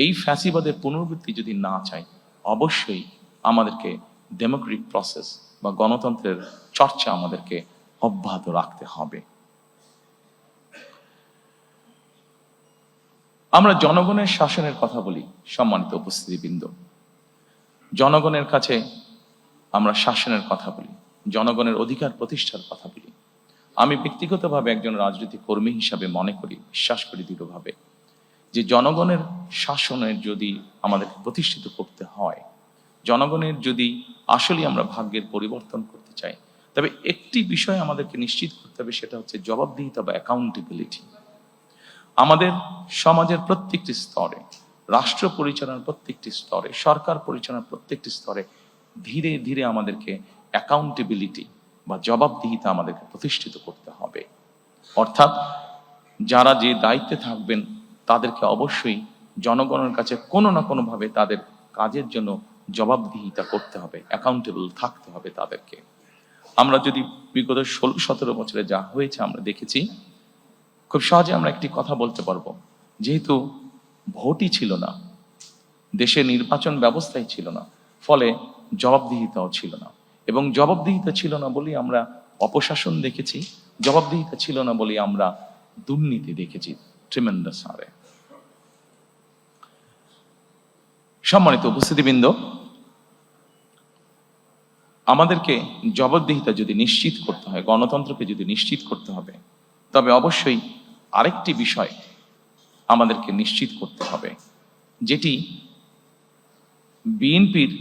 এই ফ্যাসিবাদের পুনরাবৃত্তি যদি না চাই, অবশ্যই আমাদেরকে ডেমোক্রেটিক প্রসেস বা গণতন্ত্রের চর্চা আমাদেরকে অব্যাহত রাখতে হবে। আমরা জনগণের শাসনের কথা বলি, সম্মানিত উপস্থিতিবৃন্দ। জনগণের কাছে আমরা শাসনের কথা বলি, জনগণের অধিকার প্রতিষ্ঠার কথা বলি। আমি ব্যক্তিগতভাবে একজন রাজনৈতিক কর্মী হিসাবে মনে করি, বিশ্বাস করি দৃঢ়ভাবে, যে জনগণের শাসনের যদি আমাদেরকে প্রতিষ্ঠিত করতে হয়, জনগণের যদি আসলে আমরা ভাগ্যের পরিবর্তন করতে চাই, তবে একটি বিষয় আমাদেরকে নিশ্চিত করতে হবে, সেটা হচ্ছে জবাবদিহিতা বা অ্যাকাউন্টেবিলিটি। আমাদের সমাজের প্রত্যেকটি স্তরে, রাষ্ট্র পরিচালনার প্রত্যেকটি স্তরে, সরকার পরিচালনার প্রত্যেকটি স্তরে ধীরে ধীরে আমাদেরকে অ্যাকাউন্টেবিলিটি বা জবাবদিহিতা আমাদেরকে প্রতিষ্ঠিত করতে হবে। অর্থাৎ যারা যে দায়িত্বে থাকবেন তাদেরকে অবশ্যই জনগণের কাছে কোনো না কোনোভাবে তাদের কাজের জন্য জবাবদিহিতা করতে হবে, অ্যাকাউন্টেবল থাকতে হবে তাদেরকে। আমরা যদি বিগত 16-17 বছরে যা হয়েছে আমরা দেখেছি, খুব সহজে আমরা একটি কথা বলতে পারবো, যেহেতু ভোটই ছিল না, দেশে নির্বাচন ব্যবস্থাই ছিল না, ফলে জবাবদিহিতাও ছিল না। এবং জবাবদিহিতা ছিল না বলেই আমরা অপশাসন দেখেছি, জবাবদিহিতা ছিল না বলেই আমরা দুর্নীতি দেখেছি ট্রিমেন্ডাস হারে। সম্মানিত উপস্থিতিবৃন্দ, আমাদেরকে জবাবদিহিতা যদি নিশ্চিত করতে হয়, গণতন্ত্রকে যদি নিশ্চিত করতে হবে, তবে অবশ্যই আরেকটি বিষয় আমাদেরকে নিশ্চিত করতে হবে, যেটি বিএনপির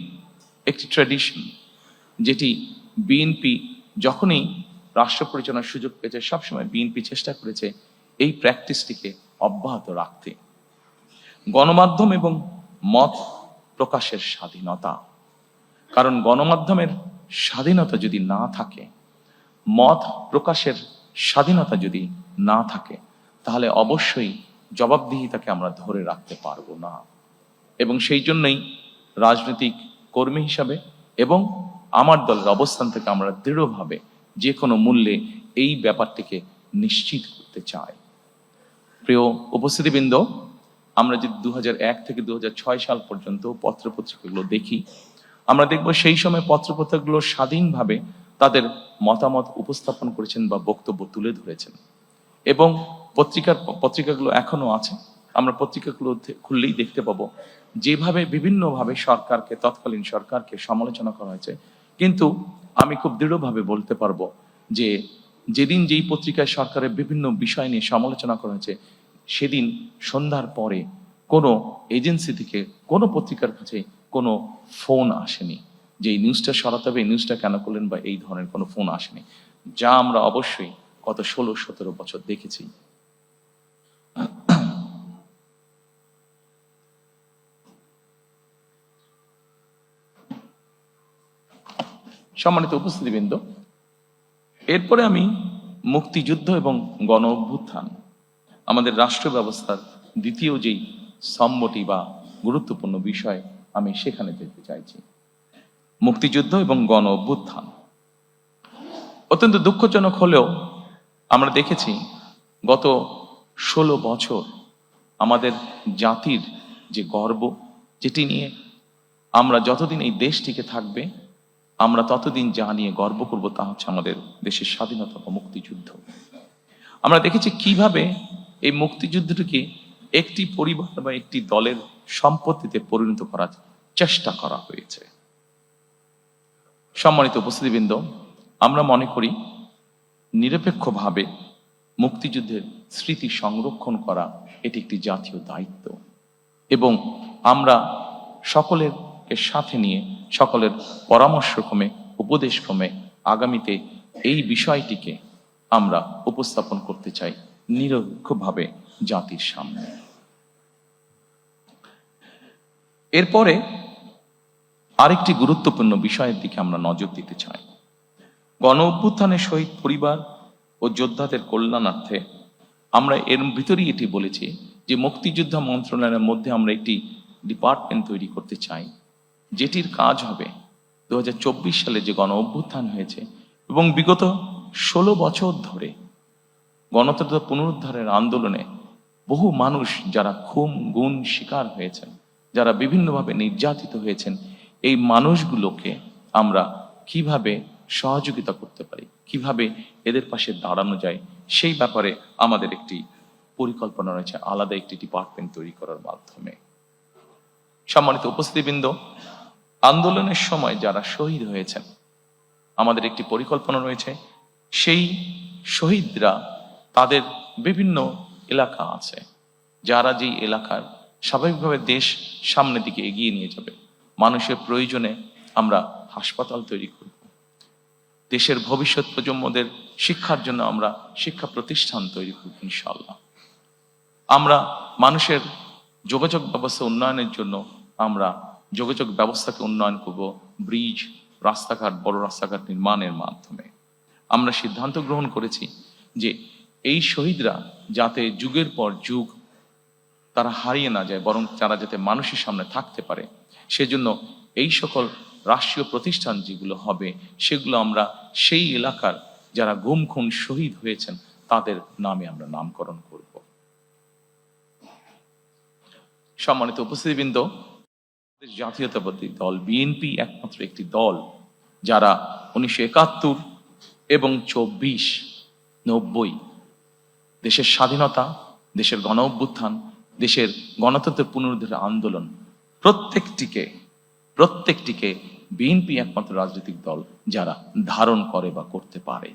একটি ট্র্যাডিশন, যেটি বিএনপি যখনই রাষ্ট্র পরিচালনার সুযোগ পেয়েছে, সবসময় বিএনপি চেষ্টা করেছে এই প্র্যাকটিসটিকে অব্যাহত রাখতে। গণমাধ্যম এবং মত প্রকাশের স্বাধীনতা, কারণ গণমাধ্যমের স্বাধীনতা যদি না থাকে, মত প্রকাশের স্বাধীনতা যদি না থাকে, তাহলে অবশ্যই জবাবদিহিতাকে আমরা ধরে রাখতে পারবো না। এবং সেই জন্যই রাজনৈতিক কর্মী হিসাবে এবং আমার দলের অবস্থান থেকে আমরা দৃঢ়ভাবে যে কোনো মূল্যে এই ব্যাপারটিকে নিশ্চিত করতে চাই। প্রিয় উপস্থিতিবৃন্দ, আমরা যদি 2001 থেকে 2006 সাল পর্যন্ত পত্রপত্রিকাগুলো দেখি, আমরা দেখব সেই সময় পত্রপত্রিকাগুলো স্বাধীনভাবে তাদের মতামত উপস্থাপন করেছেন বা বক্তব্য তুলে ধরেছেন। এবং পত্রিকাগুলো এখনো আছে, আমরা পত্রিকাগুলো খুললেই দেখতে পাবো যেভাবে বিভিন্নভাবে সরকারকে, তৎকালীন সরকারকে সমালোচনা করা হয়েছে। কিন্তু আমি খুব দৃঢ়ভাবে বলতে পারবো যে যেদিন যেই পত্রিকায় সরকারের বিভিন্ন বিষয় নিয়ে সমালোচনা করা হয়েছে, সেদিন সন্ধ্যার পরে কোনো এজেন্সি থেকে, কোনো পত্রিকার কাছে কোনো ফোন আসেনি যে এই নিউজটা সরাতে হবে, এই নিউজটা কেন করলেন, বা এই ধরনের কোনো ফোন আসেনি, যা আমরা অবশ্যই গত 16-17 বছর দেখেছি। সম্মানিত উপস্থিতিবৃন্দ, এরপরে আমি মুক্তিযুদ্ধ এবং গণ অভ্যুত্থান, আমাদের রাষ্ট্র ব্যবস্থার দ্বিতীয় যেই স্তম্ভটি বা গুরুত্বপূর্ণ বিষয়, আমি সেখানে যেতে চাইছি। মুক্তিযুদ্ধ এবং গণ অভ্যুত্থান অত্যন্ত দুঃখজনক হলেও আমরা দেখেছি গত 16 বছর আমাদের জাতির যে গর্ব, যেটি নিয়ে আমরা যতদিন এই দেশ টিকে থাকবে, আমরা ততদিন যা নিয়ে গর্ব করব তা হচ্ছে আমাদের দেশের স্বাধীনতা বা মুক্তিযুদ্ধ। আমরা দেখেছি কিভাবে এই মুক্তিযুদ্ধটিকে একটি পরিবার বা একটি দলের সম্পত্তিতে পরিণত করার চেষ্টা করা হয়েছে। সম্মানিত উপস্থিতিবৃন্দ, আমরা মনে করি নিরপেক্ষভাবে মুক্তিযুদ্ধের স্মৃতি সংরক্ষণ করা এটি একটি জাতীয় দায়িত্ব, এবং আমরা সকলের সাথে নিয়ে, সকলের পরামর্শক্রমে, উপদেশক্রমে আগামীতে এই বিষয়টিকে আমরা উপস্থাপন করতে চাই নিরপেক্ষভাবে জাতির সামনে। এরপরে আরেকটি গুরুত্বপূর্ণ বিষয়ের দিকে আমরা নজর দিতে চাই। গণ অভ্যুত্থানের শহীদ পরিবার ও যোদ্ধাদের কল্যাণার্থে আমরা এর ভিতরেই এটি বলেছি যে মুক্তিযোদ্ধা মন্ত্রণালয়ের মধ্যে আমরা একটি ডিপার্টমেন্ট তৈরি করতে চাই, যেটির কাজ হবে 2024 সালে যে গণ অভ্যুত্থান হয়েছে এবং বিগত 16 বছর ধরে গণতন্ত্র পুনরুদ্ধারের আন্দোলনে বহু মানুষ যারা খুন গুণ শিকার হয়েছেন, যারা বিভিন্নভাবে নির্যাতিত হয়েছেন, এই মানুষগুলোকে আমরা কিভাবে সহযোগিতা করতে পারি, কিভাবে এদের পাশে দাঁড়ানো যায়, সেই ব্যাপারে আমাদের একটি পরিকল্পনা রয়েছে আলাদা একটি ডিপার্টমেন্ট তৈরি করার মাধ্যমে। সম্মানিত উপস্থিতিবৃন্দ, আন্দোলনের সময় যারা শহীদ হয়েছেন, আমাদের একটি পরিকল্পনা রয়েছে সেই শহীদরা, তাদের বিভিন্ন এলাকা আছে, যারা যেই এলাকার স্বাভাবিকভাবে দেশ সামনের দিকে এগিয়ে নিয়ে যাবে। মানুষের প্রয়োজনে আমরা হাসপাতাল তৈরি করব, দেশের ভবিষ্যৎ প্রজন্মদের শিক্ষার জন্য আমরা শিক্ষা প্রতিষ্ঠান তৈরি করব ইনশাআল্লাহ। আমরা মানুষের যোগাযোগ ব্যবস্থা উন্নয়নের জন্য আমরা যোগাযোগ ব্যবস্থাকে উন্নয়ন করব, ব্রিজ, রাস্তাঘাট, বড় রাস্তাঘাট নির্মাণের মাধ্যমে। আমরা সিদ্ধান্ত গ্রহণ করেছি যে এই শহীদরা যাতে যুগের পর যুগ তারা হারিয়ে না যায়, বরং তারা যাতে মানুষের সামনে থাকতে পারে, সেজন্য এই সকল রাষ্ট্রীয় প্রতিষ্ঠান যেগুলো হবে, সেগুলো আমরা সেই এলাকার যারা গুম খুন শহীদ হয়েছেন তাদের নামে আমরা নামকরণ করব। সম্মানিত উপস্থিতিবৃন্দ, জাতীয়তাবাদী দল বিএনপি একমাত্র একটি দল যারা 1971 এবং 24-90 দেশের স্বাধীনতা, দেশের গণ অভ্যুত্থান, দেশের গণতন্ত্রের পুনরুদ্ধারের আন্দোলন প্রত্যেকটিকে বিএনপি একমাত্র রাজনৈতিক দল যারা ধারণ করে বা করতে পারে।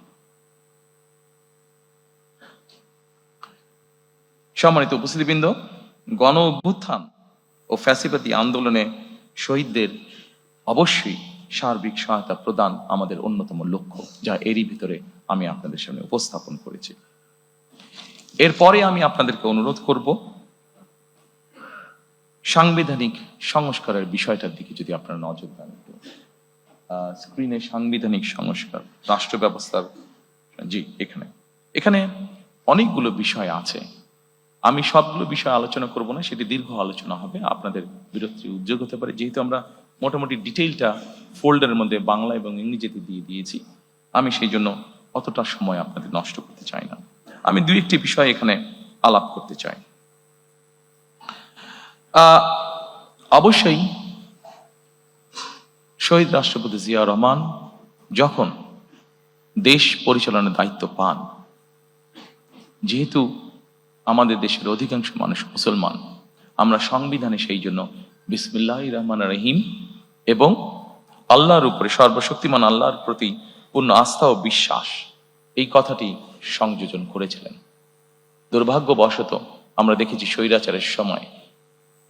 সম্মানিত উপস্থিতিবৃন্দ, গণ অভ্যুত্থান ও ফ্যাসিবাদী আন্দোলনে শহীদদের অবশ্যই সার্বিক সহায়তা প্রদান আমাদের অন্যতম লক্ষ্য, যা এরই ভিতরে আমি আপনাদের সামনে উপস্থাপন করেছি। এরপরে আমি আপনাদেরকে অনুরোধ করব সাংবিধানিক সংস্কারের বিষয়টার দিকে যদি আপনারা নজর দেন। স্ক্রিনে সাংবিধানিক সংস্কার, রাষ্ট্র ব্যবস্থার, জি, এখানে অনেকগুলো বিষয় আছে। আমি সবগুলো বিষয় আলোচনা করব না, সেটি দীর্ঘ আলোচনা হবে, আপনাদের বিরক্তির উদ্যোগ হতে পারে। যেহেতু আমরা মোটামুটি ডিটেইলটা ফোল্ডারের মধ্যে বাংলা এবং ইংরেজিতে দিয়ে দিয়েছি, আমি সেই জন্য অতটা সময় আপনাদের নষ্ট করতে চাই না। আমি দুই একটি বিষয় এখানে আলাপ করতে চাই। অবশ্যই শহীদ রাষ্ট্রপতি জিয়া রহমান যখন দেশ পরিচালনার দায়িত্ব পান, যেহেতু আমাদের দেশের অধিকাংশ মানুষ মুসলমান, আমরা সংবিধানে সেই জন্য বিসমিল্লাহির রহমানির রহিম এবং আল্লাহর উপরে, সর্বশক্তিমান আল্লাহর প্রতি পূর্ণ আস্থা ও বিশ্বাস, এই কথাটি সংযোজন করেছিলেন। দুর্ভাগ্যবশত আমরা দেখেছি স্বৈরাচারের সময়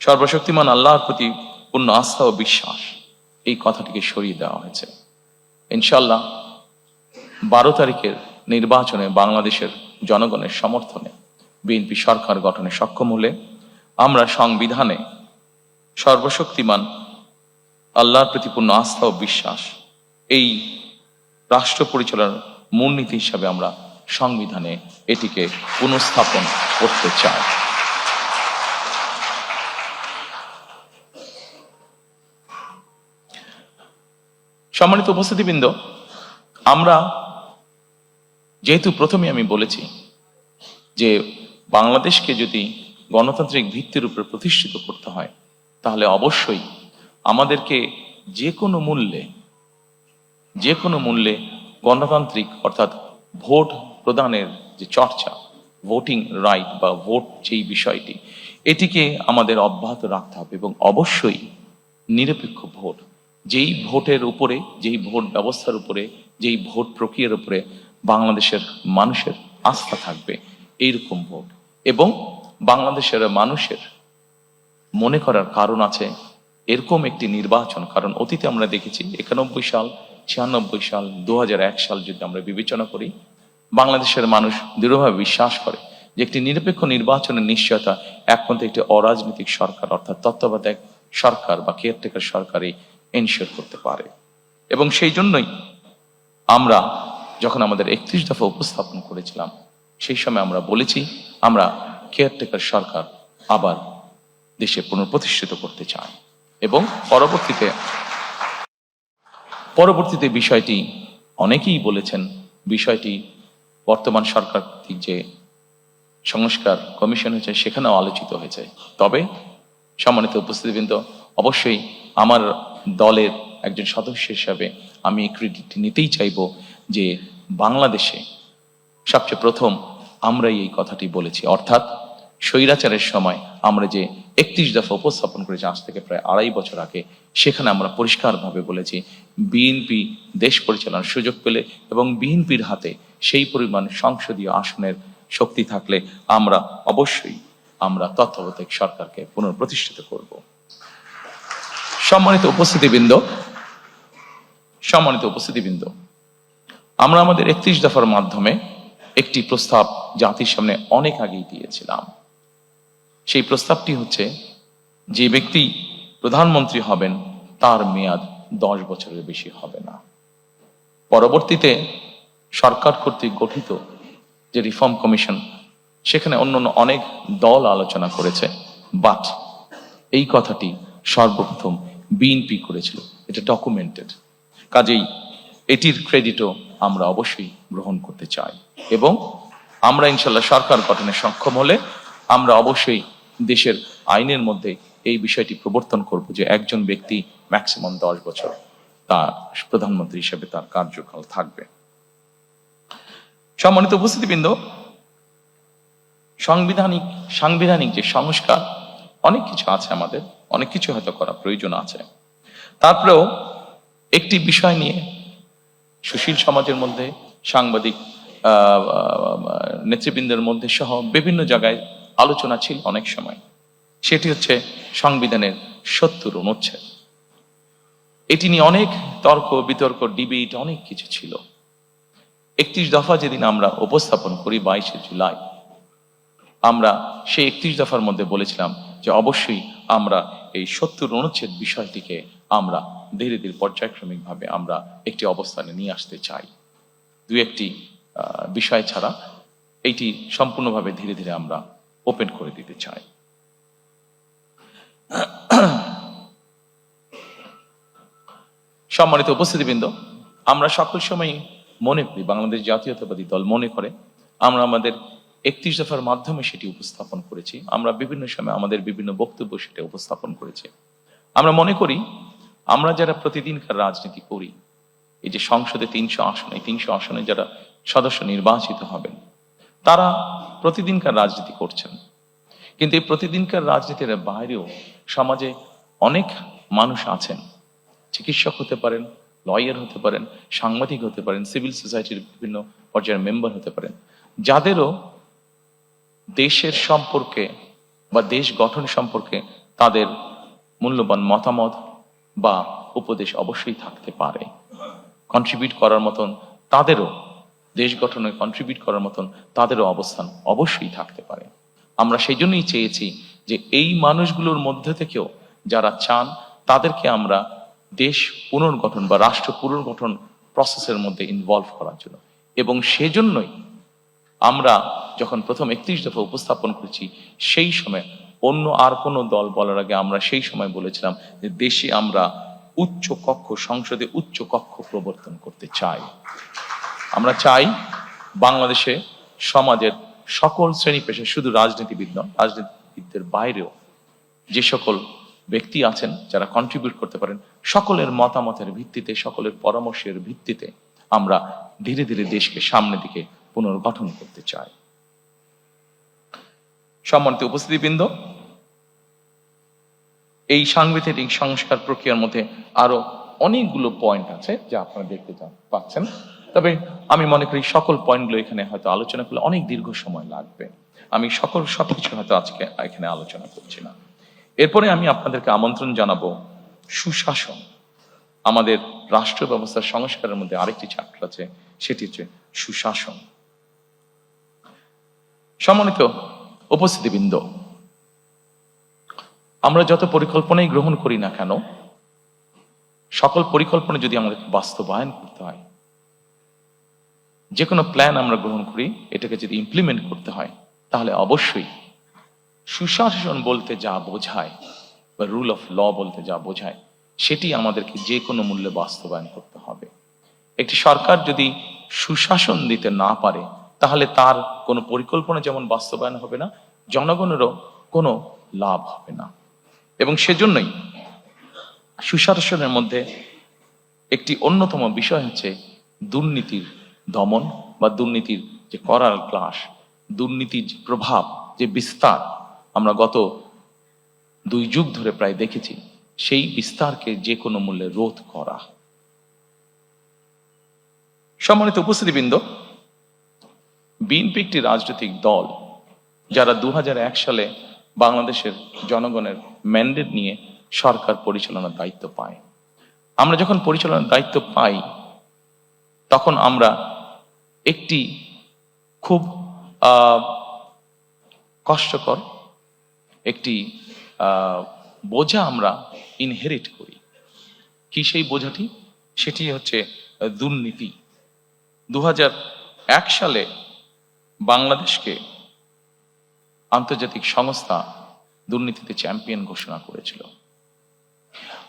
সর্বশক্তিমান আল্লাহর প্রতি পূর্ণ আস্থা ও বিশ্বাস, এই কথাটিকে সরিয়ে দেওয়া হয়েছে। ইনশাআল্লাহ 12 তারিখের নির্বাচনে বাংলাদেশের জনগণের সমর্থনে বিএনপি সরকার গঠনে সক্ষম হলে আমরা সংবিধানে সর্বশক্তিমান আল্লাহর প্রতি পূর্ণ আস্থা ও বিশ্বাস, এই রাষ্ট্র পরিচালনার মূলনীতি হিসাবে আমরা সংবিধানে এটিকে পুনঃস্থাপন করতে চাই। সম্মানিত উপস্থিতিবৃন্দ, আমরা যেহেতু প্রথমে আমি বলেছি যে বাংলাদেশকে যদি গণতান্ত্রিক ভিত্তির উপর প্রতিষ্ঠিত করতে হয়, তাহলে অবশ্যই আমাদেরকে যে কোনো মূল্যে গণতান্ত্রিক অর্থাৎ ভোট প্রদানের যে চর্চা, ভোটিং রাইট বা ভোট যেই বিষয়টি, এটিকে আমাদের অব্যাহত রাখতে হবে এবং অবশ্যই নিরপেক্ষ ভোট, যেই ভোটের উপরে, যেই ভোট ব্যবস্থার উপরে, যেই ভোট প্রক্রিয়ার উপরে বাংলাদেশের মানুষের আস্থা থাকবে, এইরকম ভোট। এবং বাংলাদেশের মানুষের মনে করার কারণ আছে এরকম একটি নির্বাচন, কারণ অতীতে আমরা দেখেছি 91 সাল, 96 সাল, 2001 সাল যদি আমরা বিবেচনা করি, বাংলাদেশের মানুষ দৃঢ়ভাবে বিশ্বাস করে যে একটি নিরপেক্ষ নির্বাচনের নিশ্চয়তা একমাত্র একটি অরাজনৈতিক সরকার অর্থাৎ তত্ত্বাবধায়ক সরকার বা কেয়ারটেকার সরকারই এনশিওর করতে পারে। এবং সেই জন্যই আমরা যখন আমাদের 31 দফা উপস্থাপন করেছিলাম, সেই সময় আমরা বলেছি আমরা কেয়ারটেকার সরকার আবার দেশে পুনঃপ্রতিষ্ঠিত করতে চাই। এবং পরবর্তীতে বিষয়টি অনেকেই বলেছেন, বিষয়টি বর্তমান সরকার কর্তৃক যে সংস্কার কমিশন হয়েছে, সেখানেও আলোচিত হয়েছে। তবে সম্মানিত উপস্থিতিবৃন্দ, অবশ্যই আমার দলের একজন সদস্য হিসাবে আমি ক্রেডিট নিতেই চাইব যে বাংলাদেশে সবচেয়ে প্রথম আমরাই এই কথাটি বলেছি, অর্থাৎ স্বৈরাচারের সময় আমরা যে 31 দফা উপস্থাপন করেছি আজ থেকে প্রায় 2.5 বছর আগে, সেখানে আমরা পরিষ্কারভাবে বলেছি বিএনপি দেশ পরিচালনার সুযোগ পেলে এবং বিএনপির হাতে সেই পরিমাণ সংসদীয় আসনের শক্তি থাকলে আমরা অবশ্যই তত্ত্বাবধায়ক সরকারকে পুনঃপ্রতিষ্ঠিত করব। সম্মানিত উপস্থিতিবৃন্দ, আমরা আমাদের 31 দফার মাধ্যমে একটি প্রস্তাব জাতির সামনে অনেক আগেই দিয়েছিলাম। সেই প্রস্তাবটি হচ্ছে, যে ব্যক্তি প্রধানমন্ত্রী হবেন তার মেয়াদ 10 বছরের বেশি হবে না। পরবর্তীতে সরকার কর্তৃক গঠিত যে রিফর্ম কমিশন, সেখানে অন্যান্য অনেক দল আলোচনা করেছে, বাট এই কথাটি সর্বপ্রথম বিএনপি করেছিল, এটা ডকুমেন্টেড। কাজেই এটির ক্রেডিটও আমরা অবশ্যই গ্রহণ করতে চাই এবং আমরা ইনশাল্লাহ সরকার গঠনে সক্ষম হলে আমরা অবশ্যই দেশের আইনের মধ্যে এই বিষয়টি প্রবর্তন করব যে একজন ব্যক্তি ম্যাক্সিমাম 10 বছর তার প্রধানমন্ত্রী হিসেবে তার কার্যকাল থাকবে। সম্মানিত উপস্থিতিবৃন্দ, সাংবিধানিক যে সংস্কার, অনেক কিছু আছে, আমাদের অনেক কিছু হয়তো করা প্রয়োজন আছে। তারপরেও একটি বিষয় নিয়ে সুশীল সমাজের মধ্যে, সাংবাদিক নেতৃবৃন্দের মধ্যে সহ বিভিন্ন জায়গায় আলোচনা ছিল অনেক সময়, সেটি হচ্ছে সংবিধানের 70 অনুচ্ছেদ। এটি নিয়ে অনেক তর্ক বিতর্ক, ডিবেট, অনেক কিছু ছিল। 31 দফা যেদিন আমরা উপস্থাপন করি 22শে জুলাই, আমরা সেই 31 দফার মধ্যে বলেছিলাম যে অবশ্যই আমরা এই 70 অনুচ্ছেদ বিষয়টিকে আমরা ধীরে ধীরে পর্যায়ক্রমিকভাবে আমরা একটি অবস্থানে নিয়ে আসতে চাই। দু একটি বিষয় ছাড়া এইটি সম্পূর্ণভাবে ধীরে ধীরে আমরা ওপেন করে দিতে চাই। সম্মানিত উপস্থিতিবৃন্দ, আমরা সকল সময় মনে করি, বাংলাদেশ জাতীয়তাবাদী দল মনে করে, আমরা আমাদের 31 দফার মাধ্যমে সেটি উপস্থাপন করেছি। আমরা বিভিন্ন সময় আমাদের বিভিন্ন বক্তব্য সেটা উপস্থাপন করেছি। আমরা মনে করি, আমরা যারা প্রতিদিনকার রাজনীতি করি, এই যে সংসদে 300 আসনে যারা সদস্য নির্বাচিত হবেন, তারা প্রতিদিনকার রাজনীতি করছেন। কিন্তু এই প্রতিদিনকার রাজনীতির বাইরেও সমাজে অনেক মানুষ আছেন, চিকিৎসক হতে পারেন, লয়ার হতে পারেন, সাংবাদিক হতে পারেন, সিভিল সোসাইটির বিভিন্ন পর্যায়ের মেম্বার হতে পারেন, যাদেরও দেশের সম্পর্কে বা দেশ গঠন সম্পর্কে তাদের মূল্যবান মতামত বা উপদেশ অবশ্যই থাকতে পারে। কন্ট্রিবিউট করার মতন তাদেরও, দেশ গঠনে কন্ট্রিবিউট করার মতন তাদেরও অবস্থান অবশ্যই থাকতে পারে। আমরা সেই জন্যই চেয়েছি যে এই মানুষগুলোর মধ্যে থেকেও যারা চান, তাদেরকে আমরা দেশ পুনর্গঠন বা রাষ্ট্র পুনর্গঠন প্রসেসের মধ্যে ইনভলভ করার জন্য, এবং সেজন্যই আমরা যখন প্রথম 31 দফা উপস্থাপন করেছি, সেই সময় অন্য আর কোনো দল বলার আগে আমরা সেই সময় বলেছিলাম যে দেশে আমরা উচ্চ কক্ষ, সংসদে উচ্চ কক্ষ প্রবর্তন করতে চাই। আমরা চাই বাংলাদেশে সমাজের সকল শ্রেণী পেশা, শুধু রাজনীতিবিদ নয়, রাজনীতিবিদদের বাইরেও যে সকল ব্যক্তি আছেন যারা কন্ট্রিবিউট করতে পারেন, সকলের মতামতের ভিত্তিতে, সকলের পরামর্শের ভিত্তিতে আমরা ধীরে ধীরে দেশকে সামনের দিকে পুনর্গঠন করতে চাই। সম্মানিত উপস্থিতিবৃন্দ, এই সাংবিধানিক সংস্কার প্রক্রিয়ার মধ্যে আরো অনেকগুলো পয়েন্ট আছে যা আপনারা দেখতে পাচ্ছেন। তবে আমি মনে করি সকল পয়েন্টগুলো এখানে হয়তো আলোচনা করলে অনেক দীর্ঘ সময় লাগবে। আমি সবকিছু হয়তো আজকে এখানে আলোচনা করছি না। এরপরে আমি আপনাদেরকে আমন্ত্রণ জানাবো সুশাসন। আমাদের রাষ্ট্র ব্যবস্থার সংস্কারের মধ্যে আরেকটি চ্যাপ্টার আছে, সেটি হচ্ছে সুশাসন। সম্মানিত উপস্থিতিবৃন্দ, আমরা যত পরিকল্পনাই গ্রহণ করি না কেন, সকল পরিকল্পনা যদি আমাদের বাস্তবায়ন করতে হয়, যে কোনো প্ল্যান আমরা গ্রহণ করি, এটাকে যদি ইমপ্লিমেন্ট করতে হয়, তাহলে অবশ্যই সুশাসন বলতে যা বোঝায় বা রুল অফ ল বলতে যা বোঝায়, সেটি আমাদেরকে যে কোনো মূল্যে বাস্তবায়ন করতে হবে। একটি সরকার যদি সুশাসন দিতে না পারে, তাহলে তার কোনো পরিকল্পনা যেমন বাস্তবায়ন হবে না, জনগণেরও কোনো লাভ হবে না। এবং সেজন্যই সুশাসনের মধ্যে একটি অন্যতম বিষয় হচ্ছে দুর্নীতির দমন বা দুর্নীতির যে করার গ্লাস, দুর্নীতির যে প্রভাব, যে বিস্তার আমরা গত 2 যুগ ধরে প্রায় দেখেছি, সেই বিস্তারকে যে কোনো মূল্যে রোধ করা। সম্মানিত উপস্থিতিবৃন্দ, বিএনপি একটি রাজনৈতিক দল যারা 2001 সালে বাংলাদেশের জনগণের ম্যান্ডেট নিয়ে সরকার পরিচালনার দায়িত্ব পায়। আমরা যখন পরিচালনার দায়িত্ব পাই তখন আমরা একটি খুব কষ্টকর একটি বোঝা আমরা ইনহেরিট করি। কি সেই বোঝাটি? সেটি হচ্ছে দুর্নীতি। 2001 সালে বাংলাদেশকে আন্তর্জাতিক সংস্থা দুর্নীতিতে চ্যাম্পিয়ন ঘোষণা করেছিল।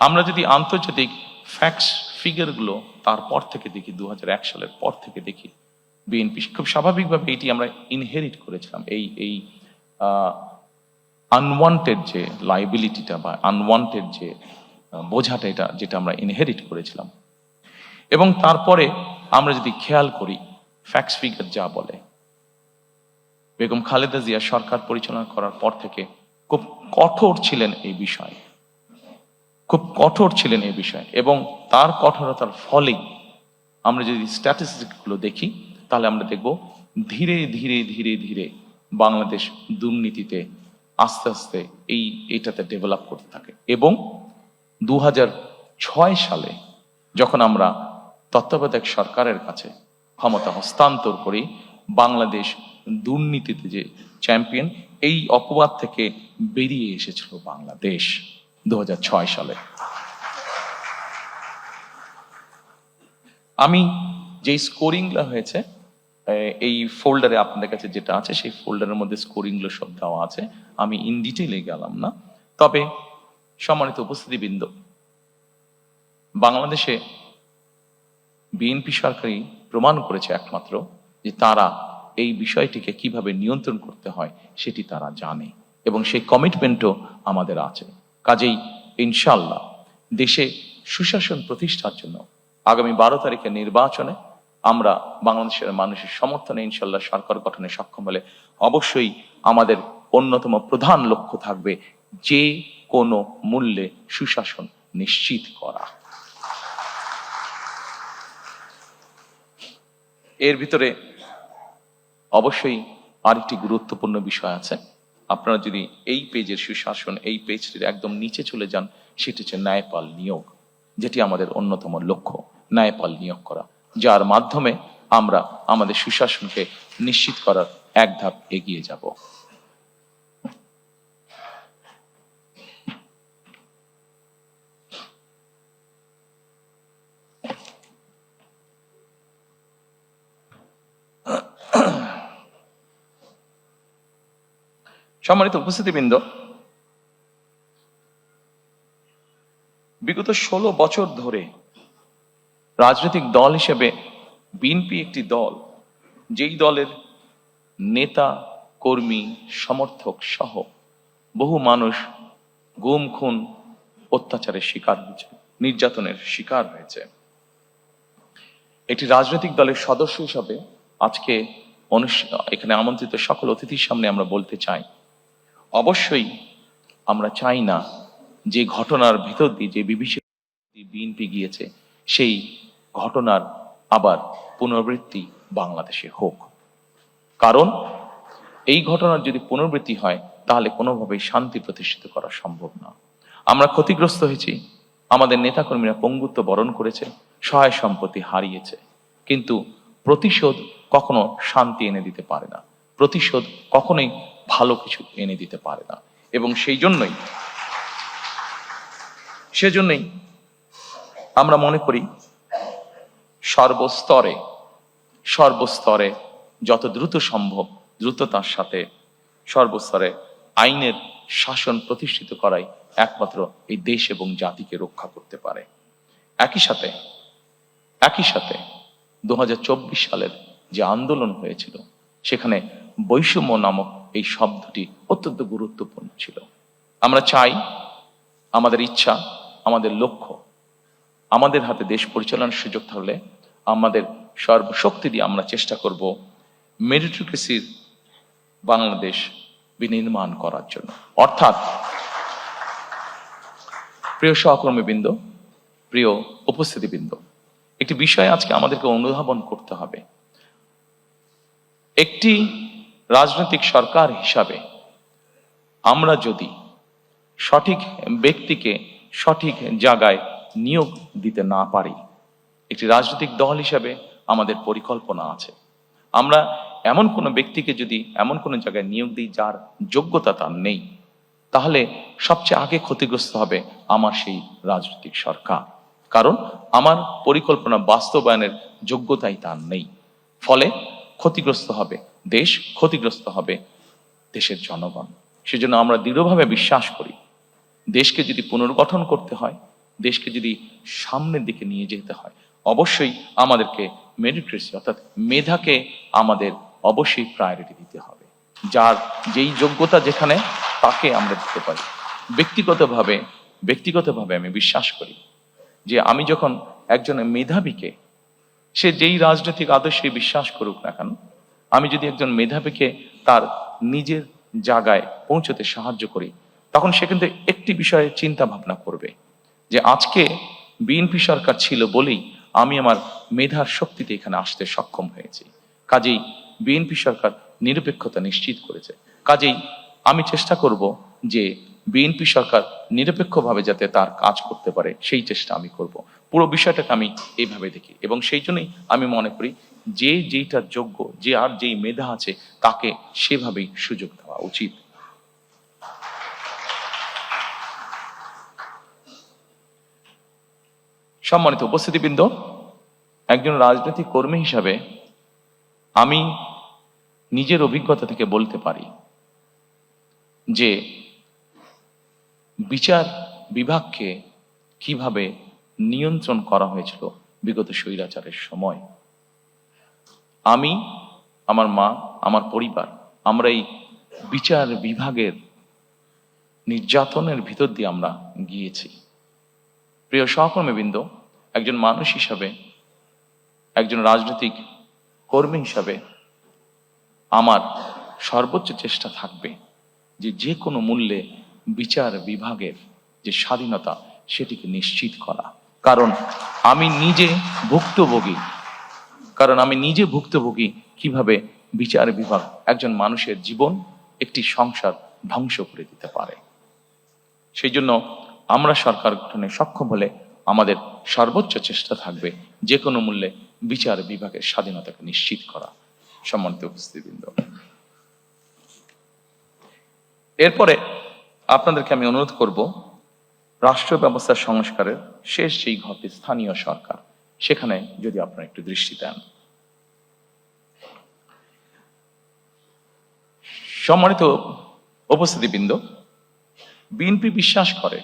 আমরা যদি আন্তর্জাতিক ফ্যাক্টস ফিগারগুলো তারপর থেকে দেখি, 2001 সালের পর থেকে দেখি, বিএনপি খুব স্বাভাবিকভাবে এটি আমরা ইনহেরিট করেছিলাম, এই আনওয়ান্টেড যে লাইবিলিটিটা বা আনওয়ান্টেড যে বোঝাটা, এটা যেটা আমরা ইনহেরিট করেছিলাম। এবং তারপরে আমরা যদি খেয়াল করি, ফ্যাক্টস ফিগার যা বলে, বেগম খালেদা জিয়া সরকার পরিচালনা করার পর থেকে খুব কঠোর ছিলেন এই বিষয়ে, খুব কঠোর ছিলেন এই বিষয়ে। এবং তার কঠোরতার ফলেই আমরা যদি স্ট্যাটিস্টিকগুলো দেখি তাহলে আমরা দেখব ধীরে ধীরে ধীরে ধীরে বাংলাদেশ দুর্নীতিতে আস্তে আস্তে এইটাতে ডেভেলপ করতে থাকে। এবং 2006 সালে যখন আমরা তত্ত্বাবধায়ক সরকারের কাছে ক্ষমতা হস্তান্তর করি, বাংলাদেশ দুর্নীতিতে যে চ্যাম্পিয়ন, এই অপবাদ থেকে বেরিয়ে এসেছিল বাংলাদেশ 2006 সালে। আমি যে স্কোরিংগুলো হয়েছে এই ফোল্ডারে আপনাদের কাছে যেটা আছে, সেই ফোল্ডারের মধ্যে স্কোরিংগুলো সব দেওয়া আছে, আমি ইন ডিটেইলে গেলাম না। তবে সম্মানিত উপস্থিতিবৃন্দ, বাংলাদেশে বিএনপি সরকারই প্রমাণ করেছে একমাত্র যে তারা এই বিষয়টিকে কিভাবে নিয়ন্ত্রণ করতে হয় সেটি তারা জানে, এবং সেই কমিটমেন্টও আমাদের আছে। কাজেই ইনশাআল্লাহ দেশে সুশাসন প্রতিষ্ঠার জন্য আগামী 12 তারিখের নির্বাচনে আমরা বাংলাদেশের মানুষের সমর্থনে ইনশাআল্লাহ সরকার গঠনে সক্ষম হলে অবশ্যই আমাদের অন্যতম প্রধান লক্ষ্য থাকবে যে কোনো মূল্যে সুশাসন নিশ্চিত করা। এর ভিতরে অবশ্যই আরেকটি গুরুত্বপূর্ণ বিষয় আছে। আপনারা যদি এই পেজের সুশাসন, এই পেজটির একদম নিচে চলে যান, সেটি হচ্ছে ন্যায়পাল নিয়োগ, যেটি আমাদের অন্যতম লক্ষ্য, ন্যায়পাল নিয়োগ করা, যার মাধ্যমে আমরা আমাদের সুশাসনকে নিশ্চিত করার এক ধাপ এগিয়ে যাব। সম্মানিত উপস্থিতিবৃন্দ, বিগত 16 বছর ধরে রাজনৈতিক দল হিসেবে বিএনপি একটি দল, যেই দলের নেতা, কর্মী, সমর্থক সহ বহু মানুষ গুম, খুন, অত্যাচারের শিকার হয়েছে, নির্যাতনের শিকার হয়েছে। একটি রাজনৈতিক দলের সদস্য হিসাবে আজকে এখানে আমন্ত্রিত সকল অতিথির সামনে আমরা বলতে চাই, অবশ্যই আমরা চাই না যে ঘটনার ভিতর দিয়ে যে বিএনপি গিয়েছে সেই ঘটনার আবার পুনরাবৃত্তি বাংলাদেশে হোক। কারণ এই ঘটনার যদি পুনরাবৃত্তি হয় তাহলে কোনোভাবেই শান্তি প্রতিষ্ঠিত করা সম্ভব না। আমরা ক্ষতিগ্রস্ত হয়েছি, আমাদের নেতাকর্মীরা পঙ্গুত্ব বরণ করেছে, সহায় সম্পত্তি হারিয়েছে, কিন্তু প্রতিশোধ কখনো শান্তি এনে দিতে পারে না, প্রতিশোধ কখনোই ভালো কিছু এনে দিতে পারে না। এবং সেজন্যই আমরা মনে করি সর্বস্তরে যত দ্রুত সম্ভব দ্রুততার সাথে সর্বস্তরে আইনের শাসন প্রতিষ্ঠিত করাই একমাত্র এই দেশ এবং জাতিকে রক্ষা করতে পারে। একই সাথে 2024 সালের যে আন্দোলন হয়েছিল, সেখানে বৈষম্য নামক এই শব্দটি অত্যন্ত গুরুত্বপূর্ণ ছিল। আমরা চাই আমাদের ইচ্ছা, আমাদের লক্ষ্য, আমাদের হাতে দেশ পরিচালনার সুযোগ থাকলে আমাদের সর্বশক্তি দিয়ে আমরা চেষ্টা করব মেরিটোক্রেসির বাংলাদেশ বিনির্মাণ করার জন্য। অর্থাৎ প্রিয় সহকর্মীবৃন্দ, প্রিয় উপস্থিতিবৃন্দ, একটি বিষয় আজকে আমাদেরকে অনুধাবন করতে হবে। একটি রাজনৈতিক সরকার হিসাবে আমরা যদি সঠিক ব্যক্তিকে সঠিক জায়গায় নিয়োগ দিতে না পারি, একটি রাজনৈতিক দল হিসাবে আমাদের পরিকল্পনা আছে, আমরা এমন কোনো ব্যক্তিকে যদি এমন কোনো জায়গায় নিয়োগ দিই যার যোগ্যতা তার নেই, তাহলে সবচেয়ে আগে ক্ষতিগ্রস্ত হবে আমার সেই রাজনৈতিক সরকার। কারণ আমার পরিকল্পনা বাস্তবায়নের যোগ্যতাই তার নেই। ফলে ক্ষতিগ্রস্ত হবে দেশ, ক্ষতিগ্রস্ত হবে দেশের জনগণ। সেজন্য আমরা দৃঢ়ভাবে বিশ্বাস করি, দেশকে যদি পুনর্গঠন করতে হয়, দেশকে যদি সামনের দিকে নিয়ে যেতে হয়, অবশ্যই আমাদেরকে মেরিটোক্রেসি অর্থাৎ মেধাকে আমাদের অবশ্যই প্রায়োরিটি দিতে হবে। যার যেই যোগ্যতা যেখানে, তাকে আমরা দিতে পারি। ব্যক্তিগতভাবে আমি বিশ্বাস করি যে আমি যখন একজন মেধাবীকে, সে যেই রাজনৈতিক আদর্শে বিশ্বাস করুক না কেন, আমি যদি একজন মেধাবীকে তার নিজের জায়গায় পৌঁছতে সাহায্য করি, তখন সে কিন্তু একটি বিষয়ে চিন্তা ভাবনা করবে যে আজকে বিএনপি সরকার ছিল বলেই আমি আমার মেধার শক্তিতে এখানে আসতে সক্ষম হয়েছি। কাজেই বিএনপি সরকার নিরপেক্ষতা নিশ্চিত করেছে। কাজেই আমি চেষ্টা করব যে বিএনপি সরকার নিরপেক্ষভাবে যাতে তার কাজ করতে পারে, সেই চেষ্টা আমি করব। পুরো বিষয়টাকে আমি এইভাবে দেখি এবং সেই জন্যই আমি মনে করি যে যেইটা যোগ্য, যে আর যেই মেধা আছে, তাকে সেভাবেই সুযোগ দেওয়া উচিত। সম্মানিত উপস্থিতিবৃন্দ, একজন রাজনৈতিক কর্মী হিসাবে আমি নিজের অভিজ্ঞতা থেকে বলতে পারি যে বিচার বিভাগকে কিভাবে নিয়ন্ত্রণ করা হয়েছিল বিগত স্বৈরাচারের সময়। আমি, আমার মা, আমার পরিবার, আমরা এই বিচার বিভাগের নির্যাতনের ভিতর দিয়ে আমরা গিয়েছি। প্রিয় সহকর্মীবৃন্দ, একজন মানুষ হিসাবে, একজন রাজনৈতিক কর্মী হিসাবে আমার সর্বোচ্চ চেষ্টা থাকবে যে যে কোনো মূল্যে বিচার বিভাগের যে স্বাধীনতা সেটিকে নিশ্চিত করা। কারণ আমি নিজে ভুক্তভোগী কিভাবে বিচার বিভাগ একজন মানুষের জীবন, একটি সংসার ধ্বংস করে দিতে পারে। সেই জন্য আমরা সরকার গঠনে সক্ষম হলে আমাদের সর্বোচ্চ চেষ্টা থাকবে যে কোনো মূল্যে বিচার বিভাগের স্বাধীনতাকে নিশ্চিত করা। সম্মানিত উপস্থিতিবৃন্দ, এরপরে আপনাদেরকে আমি অনুরোধ করব, রাষ্ট্র ব্যবস্থার সংস্কারের শেষ যেই ঘটে স্থানীয় সরকার, সেখানে যদি আপনারা একটু দৃষ্টি দেন। সম্মানিত উপস্থিতিবৃন্দ, বিএনপি বিশ্বাস করে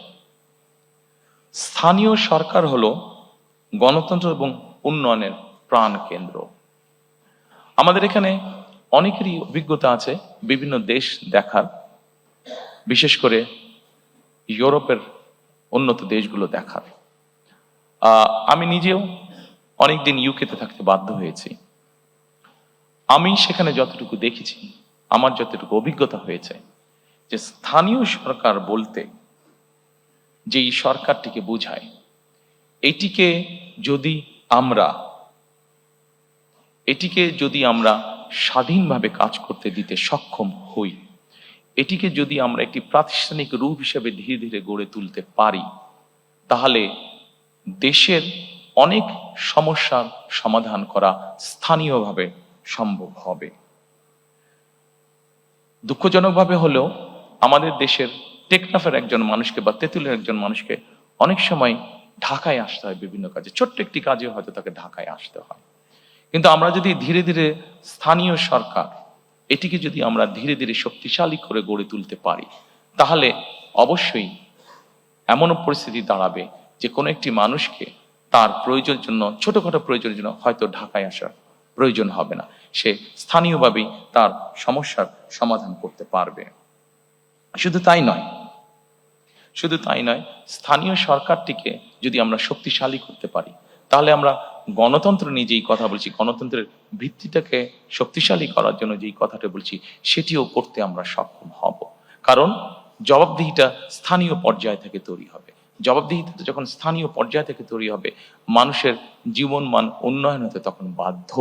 স্থানীয় সরকার হলো গণতন্ত্র এবং উন্নয়নের প্রাণ কেন্দ্র। আমাদের এখানে অনেকেরই অভিজ্ঞতা আছে বিভিন্ন দেশ দেখার, বিশেষ করে ইউরোপের উন্নত দেশগুলো দেখার। আমি নিজেও অনেকদিন ইউকেতে থাকতে বাধ্য হয়েছি। আমি সেখানে যতটুকু দেখেছি, আমার যতটুকু অভিজ্ঞতা হয়েছে, যে স্থানীয় সরকার বলতে যেই সরকারটিকে বোঝায়, এটিকে যদি আমরা স্বাধীনভাবে কাজ করতে দিতে সক্ষম হই, এটিকে যদি আমরা একটি প্রাতিষ্ঠানিক রূপ হিসেবে ধীরে ধীরে গড়ে তুলতে পারি, তাহলে দেশের অনেক সমস্যার সমাধান করা স্থানীয়ভাবে সম্ভব হবে। দুঃখজনকভাবে হলেও আমাদের দেশের টেকনাফের একজন মানুষকে বা তেঁতুলের একজন মানুষকে অনেক সময় ঢাকায় আসতে হয় বিভিন্ন কাজে, ছোট্ট একটি কাজে হয়তো তাকে ঢাকায় আসতে হয়। কিন্তু আমরা যদি ধীরে ধীরে স্থানীয় সরকার এটিকে যদি আমরা ধীরে ধীরে শক্তিশালী করে গড়ে তুলতে পারি, তাহলে অবশ্যই এমন পরিস্থিতি দাঁড়াবে যে কোনো একটি মানুষকে তার প্রয়োজনের জন্য, ছোটখাটো প্রয়োজনের জন্য হয়তো ঢাকায় আসার প্রয়োজন হবে না, সে স্থানীয়ভাবেই তার সমস্যার সমাধান করতে পারবে। শুধু তাই নয়, স্থানীয় সরকারটিকে যদি আমরা শক্তিশালী করতে পারি, তাহলে আমরা গণতন্ত্র নিয়ে যেই কথা বলছি, গণতন্ত্রের ভিত্তিটাকে শক্তিশালী করার জন্য যেই কথাটা বলছি, সেটিও করতে আমরা সক্ষম হব। কারণ জবাবদিহিটা স্থানীয় পর্যায় থেকে তৈরি হবে। জবাবদিহিতা যখন স্থানীয় পর্যায় থেকে তৈরি হবে, মানুষের জীবন মান উন্নয়ন হতে তখন বাধ্য,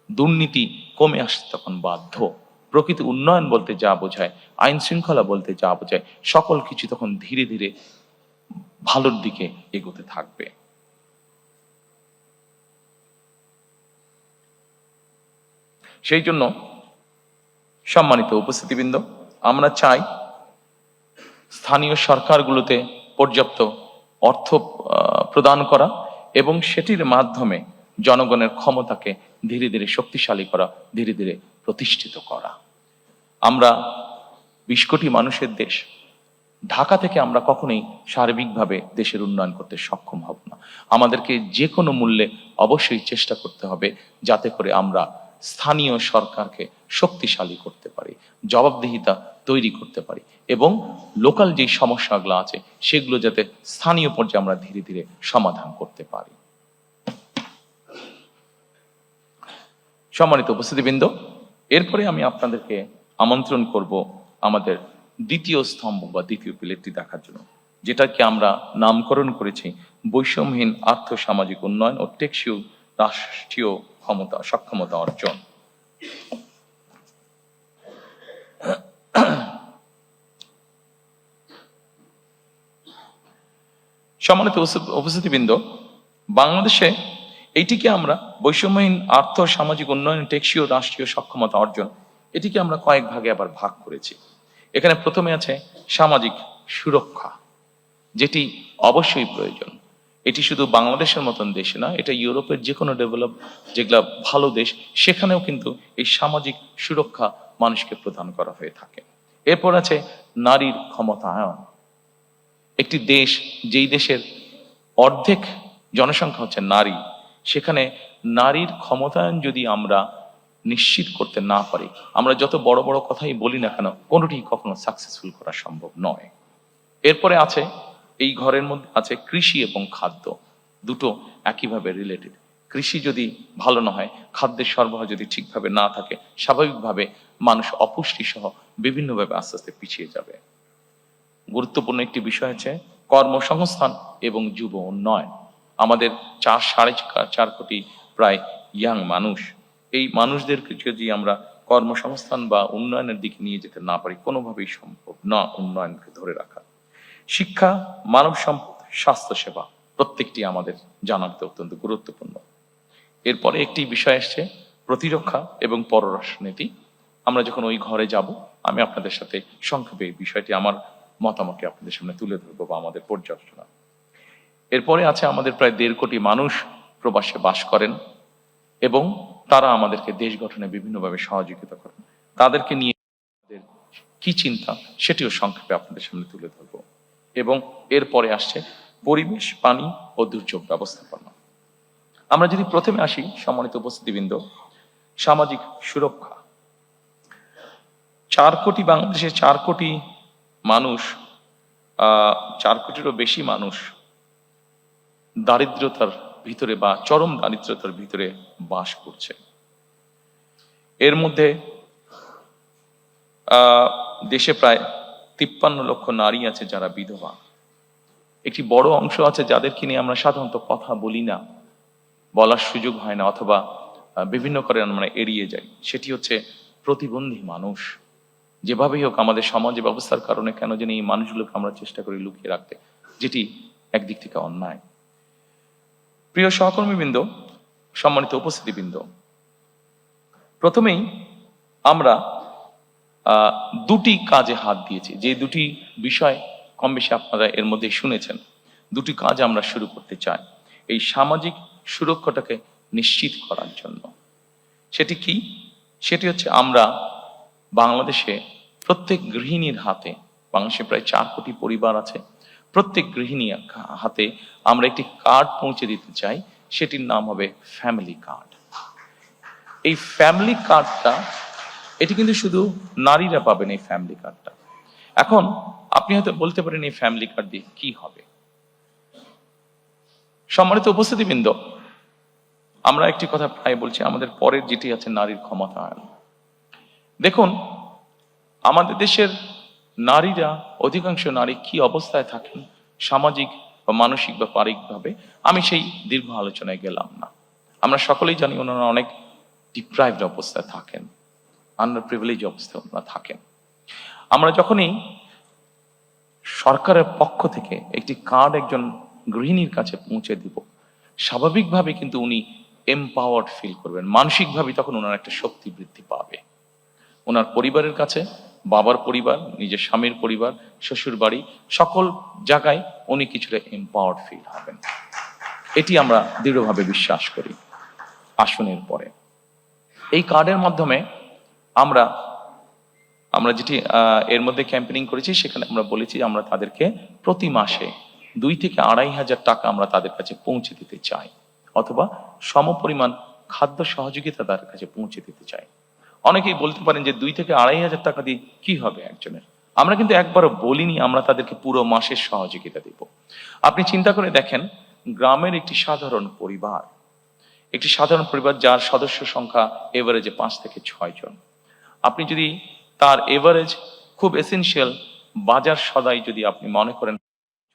দুর্নীতি কমে আসতে তখন বাধ্য, প্রকৃত উন্নয়ন বলতে যা বোঝায়, আইন শৃঙ্খলা বলতে যা বোঝায়, সকল কিছু তখন ধীরে ধীরে ভালোর দিকে এগোতে থাকবে। সেই জন্য সম্মানিত উপস্থিতিবৃন্দ, আমরা চাই স্থানীয় সরকারগুলোতে পর্যাপ্ত অর্থ প্রদান করা এবং সেটির মাধ্যমে জনগণের ক্ষমতাকে ধীরে ধীরে শক্তিশালী করা, ধীরে ধীরে প্রতিষ্ঠিত করা। আমরা 20 কোটি মানুষের দেশ, ঢাকা থেকে আমরা কখনোই সার্বিকভাবে দেশের উন্নয়ন করতে সক্ষম হব না। আমাদেরকে যে কোনো মূল্যে অবশ্যই চেষ্টা করতে হবে যাতে করে আমরা স্থানীয় সরকারকে শক্তিশালী করতে পারি, জবাবদিহিতা তৈরি করতে পারি এবং লোকাল যে সমস্যাগুলো আছে সেগুলো যাতে স্থানীয় পর্যায়ে আমরা ধীরে ধীরে সমাধান করতে পারি। সম্মানিত উপস্থিতিবৃন্দ, এরপরে আমি আপনাদেরকে আমন্ত্রণ করব আমাদের দ্বিতীয় স্তম্ভ বা দ্বিতীয় পিলারটি দেখার জন্য, যেটাকে আমরা নামকরণ করেছি বৈষম্যহীন আর্থ সামাজিক উন্নয়ন ও টেকসই রাষ্ট্রীয় সক্ষমতা অর্জন। সম্মানিত উপস্থিতিবৃন্দ, বাংলাদেশে এইটিকে আমরা বৈষম্যহীন আর্থ সামাজিক উন্নয়ন টেকসই রাষ্ট্রীয় সক্ষমতা অর্জন, এটিকে আমরা কয়েক ভাগে আবার ভাগ করেছি। এখানে প্রথমে আছে সামাজিক সুরক্ষা, যেটি অবশ্যই প্রয়োজন। এটি শুধু বাংলাদেশের মতন দেশে না, এটা ইউরোপের যে কোনো যেগুলা ভালো দেশ, সেখানেও কিন্তু এই সামাজিক সুরক্ষা মানুষকে প্রদান করা হয়ে থাকে। এরপর আছে নারীর ক্ষমতায়ন। একটি দেশ, যেই দেশের অর্ধেক জনসংখ্যা হচ্ছে নারী, সেখানে নারীর ক্ষমতায়ন যদি আমরা নিশ্চিত করতে না পারি, আমরা যত বড় বড় কথাই বলি না কেন, কোনোটি কখনো সাকসেসফুল করা সম্ভব নয়। এরপরে আছে, এই ঘরের মধ্যে আছে কৃষি এবং খাদ্য, দুটো একইভাবে রিলেটেড। কৃষি যদি ভালো না হয়, খাদ্যের সরবরাহ যদি ঠিকভাবে না থাকে, স্বাভাবিকভাবে মানুষ অপুষ্টি সহ বিভিন্নভাবে আস্তে আস্তে পিছিয়ে যাবে। গুরুত্বপূর্ণ একটি বিষয় আছে কর্মসংস্থান এবং যুব উন্নয়ন। আমাদের 4.5 কোটি প্রায় ইয়াং মানুষ, এই মানুষদেরকে যদি আমরা কর্মসংস্থান বা উন্নয়নের দিকে নিয়ে যেতে না পারি, কোনোভাবেই সম্ভব না উন্নয়নকে ধরে রাখা। শিক্ষা, মানব সম্পদ, স্বাস্থ্য সেবা, প্রত্যেকটি আমাদের জানাতে অত্যন্ত গুরুত্বপূর্ণ। এরপরে একটি বিষয় আসছে প্রতিরক্ষা এবং পররাষ্ট্রনীতি। আমরা যখন ওই ঘরে যাব, আমি আপনাদের সাথে সংক্ষেপে এই বিষয়টি, আমার মতামতকে আপনাদের সামনে তুলে ধরবো বা আমাদের পর্যালোচনা। এরপরে আছে আমাদের প্রায় 1.5 কোটি মানুষ প্রবাসে বাস করেন এবং তারা আমাদেরকে দেশ গঠনে বিভিন্নভাবে সহযোগিতা করেন। তাদেরকে নিয়ে কি চিন্তা, সেটিও সংক্ষেপে আপনাদের সামনে তুলে ধরবো। এবং এরপরে আসছে পরিবেশ, পানি ও দুর্যোগ ব্যবস্থাপনা। আমরা যদি প্রথমে আসি, সম্মানিত উপস্থিতিবৃন্দ, সামাজিক সুরক্ষা। 4 কোটি, বাংলাদেশে 4 কোটি মানুষ, 4 কোটিরও বেশি মানুষ দারিদ্রতার ভিতরে বা চরম দারিদ্রতার ভিতরে বাস করছে। এর মধ্যে দেশে প্রায় 53 লক্ষ নারী আছে যারা বিধবা। একটি বড় অংশ আছে যাদেরকে নিয়ে আমরা সাধারণত কথা বলি না, বলার সুযোগ হয় না, অথবা বিভিন্ন কারণে আমরা এড়িয়ে যাই। সেটি হচ্ছে প্রতিবন্ধী মানুষ। যেভাবেই হোক আমাদের সমাজ ব্যবস্থার কারণে কেন জানি এই মানুষগুলোকে আমরা চেষ্টা করি লুকিয়ে রাখতে, যেটি একদিক থেকে অন্যায়। প্রিয় সহকর্মীবৃন্দ, সম্মানিত উপস্থিতিবৃন্দ, প্রথমেই আমরা দুটি কাজে হাত দিয়েছি, যে দুটি বিষয় কম বেশি আপনারা এর মধ্যে শুনেছেন। দুটি কাজ আমরা শুরু করতে চাই এই সামাজিক সুরক্ষাটাকে নিশ্চিত করার জন্য। সেটি কি? সেটি হচ্ছে আমরা বাংলাদেশে প্রত্যেক গৃহিণীর হাতে, বাংলাদেশে প্রায় 4 কোটি পরিবার আছে, প্রত্যেক গৃহিণী হাতে আমরা একটি কার্ড পৌঁছে দিতে চাই। সেটির নাম হবে ফ্যামিলি কার্ড। এই ফ্যামিলি কার্ডটা, এটি কিন্তু শুধু নারীরা পাবেন এই ফ্যামিলি কার্ডটা। এখন আপনি হয়তো বলতে পারেন এই ফ্যামিলি কার্ড দিয়ে কি হবে। সম্মানিত উপস্থিতিবৃন্দ, আমরা একটি কথা প্রায় বলছি, আমাদের পরের যেটি আছে নারীর ক্ষমতায়ন। দেখুন, আমাদের দেশের নারীরা, অধিকাংশ নারী কি অবস্থায় থাকেন সামাজিক বা মানসিক বা পারিবারিকভাবে, আমি সেই দীর্ঘ আলোচনায় গেলাম না। আমরা সকলেই জানি ওনারা অনেক ডিপ্রাইভড অবস্থায় থাকেন, আন্ডার প্রিভিলেজ অবস্থায় ওনারা থাকেন। আমরা যখনই সরকারের পক্ষ থেকে একটি কার্ড একজন গৃহিণীর কাছে পৌঁছে দিব, স্বাভাবিকভাবে কিন্তু উনি এম্পাওয়ার্ড ফিল করবেন, মানসিকভাবে তখন ওনার একটা শক্তি বৃদ্ধি পাবে। ওনার পরিবারের কাছে, বাবার পরিবার, নিজের স্বামীর পরিবার, শ্বশুর বাড়ি, সকল জায়গায় উনি কিছুটা এম্পাওয়ার্ড ফিল হবেন। এটি আমরা দৃঢ়ভাবে বিশ্বাস করি। আসনের পরে এই কার্ডের মাধ্যমে আমরা যেটি এর মধ্যে ক্যাম্পেইনিং করেছি, সেখানে আমরা বলেছি আমরা তাদেরকে প্রতি মাসে 2 থেকে 2,500 টাকা আমরা তাদের কাছে পৌঁছে দিতে চাই, অথবা সমপরিমাণ খাদ্য সহযোগিতা তাদের কাছে পৌঁছে দিতে চাই। অনেকেই বলতে পারেন যে 2 থেকে 2,500 টাকা দিয়ে কি হবে একজনের। আমরা কিন্তু একবারও বলিনি আমরা তাদেরকে পুরো মাসের সহযোগিতা দিব। আপনি চিন্তা করে দেখেন, গ্রামের একটি সাধারণ পরিবার যার সদস্য সংখ্যা এভারেজে 5 থেকে 6 জন, আপনি যদি তার এভারেজ খুব এসেনশিয়াল বাজার সদাই যদি আপনি মনে করেন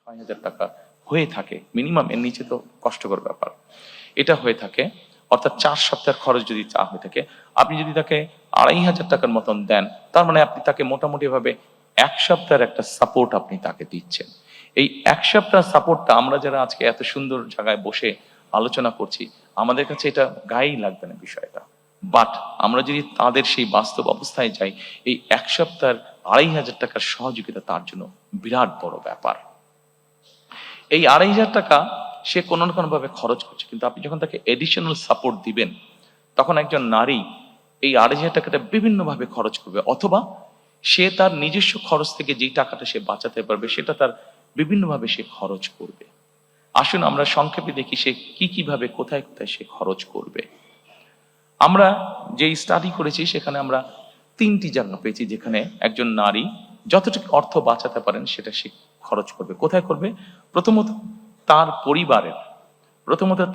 6,000 টাকা হয়ে থাকে মিনিমাম, এর নিচে তো কষ্টকর ব্যাপার, এটা হয়ে থাকে, অর্থাৎ 4 সপ্তাহের খরচ যদি চা হয়ে থাকে, আপনি যদি তাকে 2,500 টাকার মতন দেন, তার মানে আপনি তাকে মোটামুটি ভাবে 1 সপ্তাহের একটা সাপোর্ট আপনি তাকে দিচ্ছেন। এই 1 সপ্তাহ সাপোর্টটা আমরা যারা আজকে এত সুন্দর জায়গায় বসে আলোচনা করছি, আমাদের কাছে এটা গায়েই লাগবে না বিষয়টা, বাট আমরা যদি তাদের সেই বাস্তব অবস্থায় যাই, এই 1 সপ্তাহের 2,500 টাকার সহযোগিতা তার জন্য বিরাট বড় ব্যাপার। এই 2,500 টাকা সে কোনো না কোনো ভাবে খরচ করছে, কিন্তু আপনি যখন তাকে এডিশনাল সাপোর্ট দিবেন, তখন একজন নারী এই 2,500 টাকাটা বিভিন্ন ভাবে খরচ করবে, অথবা সে তার নিজস্ব খরচ থেকে যেই টাকাটা সে বাঁচাতে পারবে সেটা তার বিভিন্ন ভাবে সে খরচ করবে। আসুন আমরা সংক্ষেপে দেখি সে কিভাবে কোথায় কোথায় সে খরচ করবে। আমরা যেই স্টাডি করেছি সেখানে আমরা 3টি জায়গা পেয়েছি যেখানে একজন নারী যতটুকু অর্থ বাঁচাতে পারেন সেটা সে খরচ করবে। কোথায় করবে? প্রথমত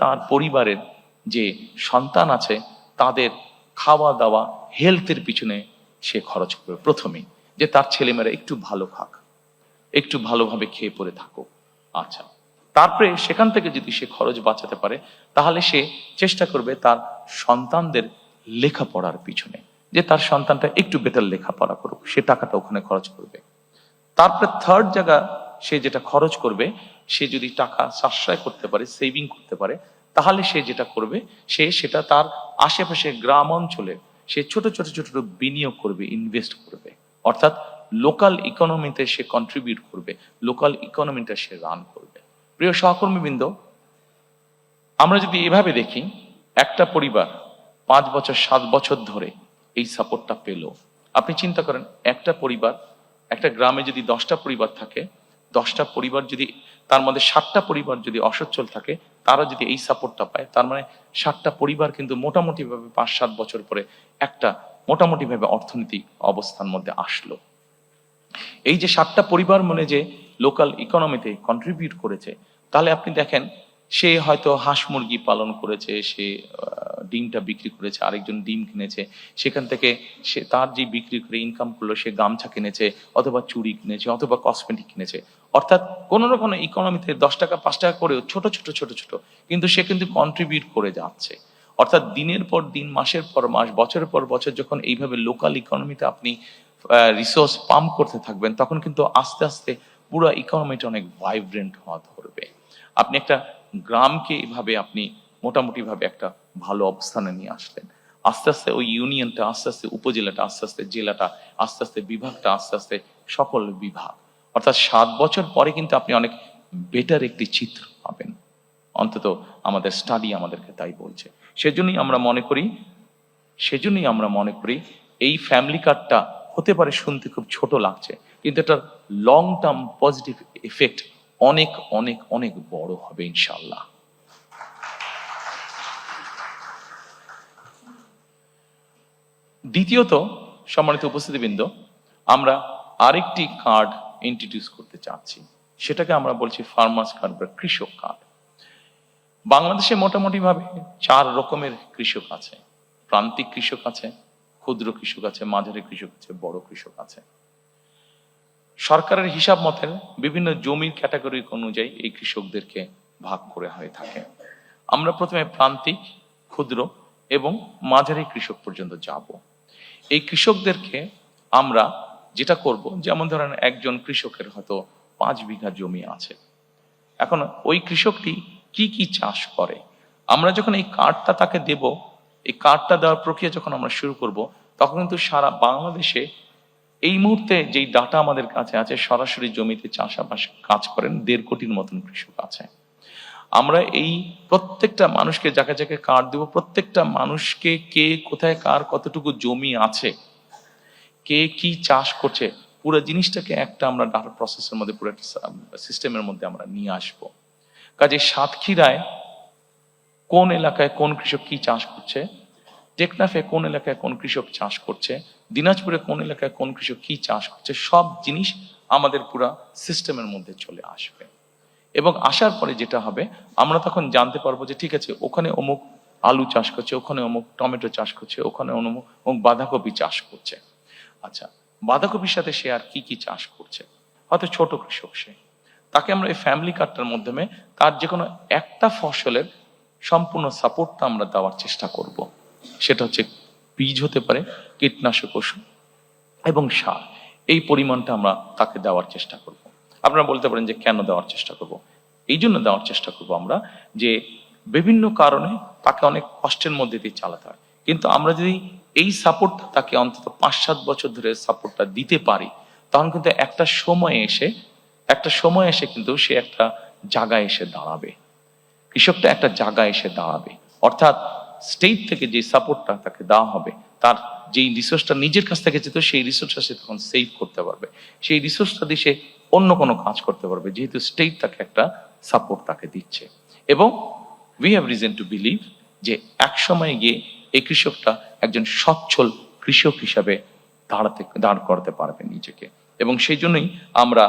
তার পরিবারের যে সন্তান আছে তাদের খাওয়া দাওয়া, হেলথের পিছনে সে খরচ করবে প্রথমেই, যে তার ছেলেমেয়েরা একটু ভালো খাক, একটু ভালোভাবে খেয়ে পরে থাকুক। আচ্ছা, তারপরে সেখান থেকে যদি সে খরচ বাঁচাতে পারে, তাহলে সে চেষ্টা করবে তার সন্তানদের লেখাপড়ার পিছনে, যে তার সন্তানটা একটু বেটার লেখাপড়া করুক, সে টাকাটা ওখানে খরচ করবে। তারপরে থার্ড জায়গা সে যেটা খরচ করবে, সে যদি টাকা সাশ্রয় করতে পারে, সেভিং করতে পারে, তাহলে সে যেটা করবে, সেটা তার আশেপাশে গ্রাম অঞ্চলে সে ছোট ছোট ছোট বিনিয়োগ করবে, ইনভেস্ট করবে, অর্থাৎ লোকাল ইকোনমিতে সে কন্ট্রিবিউট করবে, লোকাল ইকোনমিটা সে রান করবে। প্রিয় সহকর্মীবৃন্দ, আমরা যদি এভাবে দেখি, একটা পরিবার 5 বছর 7 বছর ধরে এই সাপোর্টটা পেল, আপনি চিন্তা করেন একটা গ্রামে যদি 10টা পরিবার থাকে, 10টা পরিবার যদি, তার মধ্যে 7টা পরিবার যদি অসচ্ছল থাকে, তারা যদি এই সাপোর্টটা পায়, তার মানে 7টা পরিবার কিন্তু মোটামুটি ভাবে 5-7 বছর পরে একটা মোটামুটি ভাবে অর্থনৈতিক অবস্থার মধ্যে আসলো। এই যে 7টা পরিবার মানে যে লোকাল ইকোনমিতে কন্ট্রিবিউট করেছে, তাহলে আপনি দেখেন সে হয়তো হাঁস মুরগি পালন করেছে, সে ডিমটা বিক্রি করেছে, আরেকজন ডিম কিনেছে, সেখান থেকে সে তার যে বিক্রি করে ইনকাম করলো, সে গামছা কিনেছে, অথবা চুড়ি কিনেছে, অথবা কসমেটিক কিনেছে, অর্থাৎ কোনো না কোনো ইকোনমিতে 10 টাকা 5 টাকা করেও ছোট ছোট কিন্তু সে কিন্তু কন্ট্রিবিউট করে যাচ্ছে। অর্থাৎ দিনের পর দিন, মাসের পর মাস, বছরের পর বছর যখন এইভাবে লোকাল ইকোনমিতে আপনি রিসোর্স পাম্প করতে থাকবেন, তখন কিন্তু আস্তে আস্তে পুরো ইকোনমিটা অনেক ভাইব্রেন্ট হওয়া ধরবে। আপনি একটা গ্রামকে এইভাবে আপনি মোটামুটি ভাবে একটা ভালো অবস্থানে নিয়ে আসলেন, আস্তে আস্তে ওই ইউনিয়নটা, আস্তে আস্তে উপজেলাটা, আস্তে আস্তে জেলাটা, আস্তে আস্তে বিভাগটা, আস্তে আস্তে সকল বিভাগ, অর্থাৎ 7 বছর পরে কিন্তু আপনি অনেক বেটার একটি চিত্র পাবেন। অন্তত আমাদের স্টাডি আমাদেরকে তাই বলছে। সেজন্যই আমরা মনে করি এই ফ্যামিলি কার্ডটা হতে পারে শুনতে খুব ছোট লাগছে, কিন্তু এটার লং টার্ম পজিটিভ এফেক্ট অনেক অনেক অনেক বড় হবে ইনশাআল্লাহ। দ্বিতীয়ত, সম্মানিত উপস্থিতিবৃন্দ, আমরা আরেকটি কার্ড ইন্ট্রোডিউস করতে চাচ্ছি, সেটাকে আমরা বলছি ফার্মার্স কার্ড বা কৃষক কার্ড। বাংলাদেশে মোটামুটি ভাবে 4 রকমের কৃষক আছে। প্রান্তিক কৃষক আছে, ক্ষুদ্র কৃষক আছে, মাঝারি কৃষক আছে, বড় কৃষক আছে। সরকারের হিসাব মতে বিভিন্ন জমির ক্যাটাগরি অনুযায়ী এই কৃষকদেরকে ভাগ করে হয়ে থাকে। আমরা প্রথমে প্রান্তিক, ক্ষুদ্র এবং মাঝারি কৃষক পর্যন্ত যাব। এই কৃষকদেরকে আমরা যেটা করব, যেমন ধরেন একজন কৃষকের হয়তো 5 বিঘা জমি আছে। এখন ওই কৃষকটি কি কি চাষ করে, আমরা যখন এই কার্ডটা তাকে দেব, এই কার্ডটা দেওয়ার প্রক্রিয়া যখন আমরা শুরু করব, তখন কিন্তু সারা বাংলাদেশে এই মুহূর্তে যেই ডাটা আমাদের কাছে আছে, সরাসরি জমিতে চাষাবাস কাজ করেন 1.5 কোটির মতন কৃষক আছে। আমরা এই প্রত্যেকটা মানুষকে যাকে যাকে কার্ড দেব, প্রত্যেকটা মানুষকে কে কোথায় কার কতটুকু জমি আছে, কে কি চাষ করছে, পুরো জিনিসটাকে একটা আমরা ডাটা প্রসেসের মধ্যে, পুরো একটা সিস্টেমের মধ্যে আমরা নিয়ে আসবো। কাজে সাতক্ষীরায় কোন এলাকায় কোন কৃষক কি চাষ করছে, টেকনাফে কোন এলাকায় কোন কৃষক চাষ করছে, দিনাজপুরে কোন এলাকায় কোন কৃষক কি চাষ করছে, সব জিনিস আমাদের পুরা সিস্টেমের মধ্যে চলে আসবে। এবং আসার পরে যেটা হবে, আমরা তখন জানতে পারবো যে ঠিক আছে, ওখানে অমুক আলু চাষ করছে, ওখানে অমুক টমেটো চাষ করছে, ওখানে অমুক বাঁধাকপি চাষ করছে। আচ্ছা, বাঁধাকপির সাথে সে আর কি কি চাষ করছে, হয়তো ছোট কৃষক সে, তাকে আমরা এই ফ্যামিলি কার্ডটার মাধ্যমে তার যে কোনো একটা ফসলের সম্পূর্ণ সাপোর্টটা আমরা দেওয়ার চেষ্টা করব। সেটা হচ্ছে বীজ হতে পারে, কীটনাশক ওষুধ এবং সার, এই পরিমাণটা আমরা তাকে দেওয়ার চেষ্টা করব। আপনারা বলতে পারেন যে কেন দেওয়ার চেষ্টা করব? এই জন্য দেওয়ার চেষ্টা করব আমরা, যে বিভিন্ন কারণে তাকে অনেক কষ্টের মধ্যে দিয়ে চালাতে হয়, কিন্তু আমরা যদি এই সাপোর্টটা তাকে অন্তত 5-7 বছর ধরে সাপোর্টটা দিতে পারি, তখন কিন্তু একটা সময় এসে কিন্তু সে একটা জায়গায় এসে দাঁড়াবে, কৃষকটা একটা জায়গায় এসে দাঁড়াবে। অর্থাৎ স্টেট থেকে যে সাপোর্টটা তাকে দেওয়া হবে, তার যেই রিসোর্সটা নিজের কাছ থেকে যেত, সেই রিসোর্সটা সে তখন সেভ করতে পারবে, সেই রিসোর্সটা দিয়ে সে অন্য কোনো কাজ করতে পারবে, যেহেতু স্টেট তাকে একটা সাপোর্ট তাকে দিচ্ছে। এবং we have reason to believe যে এক সময় গিয়ে এই কৃষকটা একজন সচ্ছল কৃষক হিসাবে দাঁড় করতে পারবে নিজেকে। এবং সেই জন্যই আমরা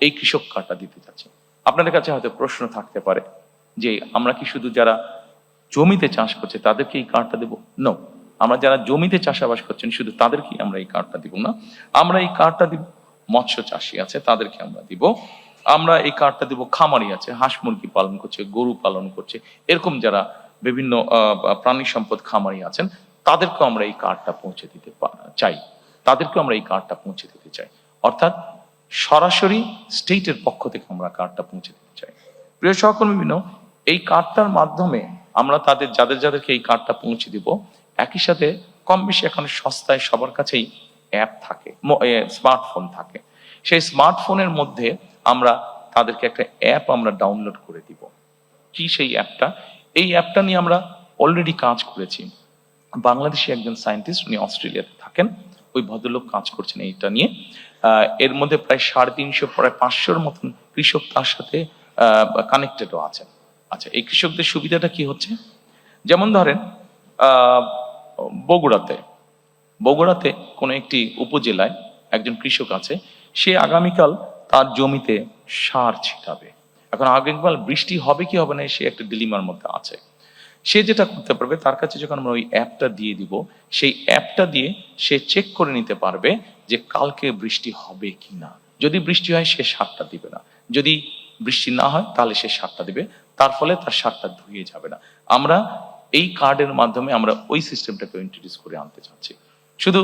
এই কৃষক কার্ডটা দিতে চাচ্ছি। আপনাদের কাছে হয়তো প্রশ্ন থাকতে পারে যে আমরা কি শুধু যারা জমিতে চাষ করছে তাদেরকে এই কার্ডটা দেবো? নো, আমরা যারা জমিতে চাষাবাস করছেন শুধু তাদেরকে আমরা এই কার্ডটা দিব না। আমরা এই কার্ডটা দিব মৎস্য চাষী আছে তাদেরকে আমরা দিব, আমরা এই কার্ডটা দিব খামারি আছে, হাঁস মুরগি পালন করছে, গরু পালন করছে, এরকম যারা বিভিন্ন প্রাণী সম্পদ খামারি আছেন, তাদেরকেও আমরা এই কার্ডটা পৌঁছে দিতে চাই, তাদেরকেও আমরা এই কার্ডটা পৌঁছে দিতে চাই। অর্থাৎ সরাসরি স্টেটের পক্ষ থেকে আমরা কার্ডটা পৌঁছে দিতে চাই। প্রিয় সহকর্মীবৃন্দ, এই কার্ডটার মাধ্যমে আমরা যাদেরকে এই কার্ডটা পৌঁছে দিব, একই সাথে কম বেশি এখন সস্তায় সবার কাছেই অ্যাপ থাকে, স্মার্টফোন থাকে। সেই স্মার্টফোনের মধ্যে আমরা তাদেরকে একটা অ্যাপ আমরা ডাউনলোড করে দিব। কি সেই অ্যাপটা? এই অ্যাপটা নিয়ে আমরা অলরেডি কাজ করেছি। বাংলাদেশি একজন সায়েন্টিস্ট, উনি অস্ট্রেলিয়াতে থাকেন, ওই ভদ্রলোক কাজ করছেন এইটা নিয়ে। এর মধ্যে প্রায় 350 প্রায় 500-র মতন কৃষক তার সাথে কানেক্টেডও আছেন। আচ্ছা, এই কৃষকদের সুবিধাটা কি হচ্ছে? যেমন ধরেন বগুড়াতে কোনো একটি উপজেলায় একজন কৃষক আছে, সে আগামীকাল তার জমিতে সার ছিটাবে। এখন আগামীকাল বৃষ্টি হবে কি হবে না, সে একটা ডিলিমার মধ্যে আছে। সে যেটা করতে পারবে, তার কাছে যখন আমরা ওই অ্যাপটা দিয়ে দিব, সেই অ্যাপটা দিয়ে সে চেক করে নিতে পারবে যে কালকে বৃষ্টি হবে কি না। যদি বৃষ্টি হয় সে সারটা দিবে না, যদি বৃষ্টি না হয় তাহলে সে সারটা দিবে, তার ফলে তার সারটা ধুয়ে যাবে না। আমরা এই কার্ডের মাধ্যমে আমরা ওই সিস্টেমটাকে ইন্ট্রোডিউস করে আনতে চাচ্ছি। শুধু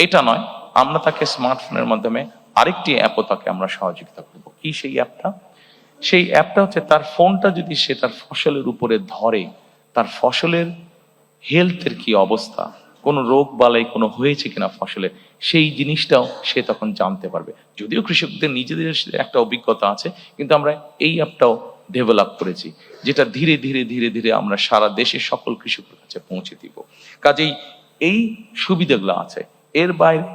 এটা নয়, আমরা তাকে স্মার্টফোনের মাধ্যমে আরেকটি অ্যাপও তাকে আমরা সহযোগিতা করব। কি সেই অ্যাপটা? সেই অ্যাপটা হচ্ছে, তার ফোনটা যদি সে তার ফসলের উপরে ধরে, তার ফসলের হেলথের কি অবস্থা, কোনো রোগ বালাই কোনো হয়েছে কিনা ফসলে, সেই জিনিসটাও সে তখন জানতে পারবে। যদিও কৃষকদের নিজেদের একটা অভিজ্ঞতা আছে, কিন্তু আমরা এই অ্যাপটাও ডেভেলপ করেছি, যেটা ধীরে ধীরে ধীরে ধীরে আমরা সারা দেশের সকল কৃষকের কাছে পৌঁছে দিব। কাজেই এই সুবিধাগুলো আছে। এর বাইরে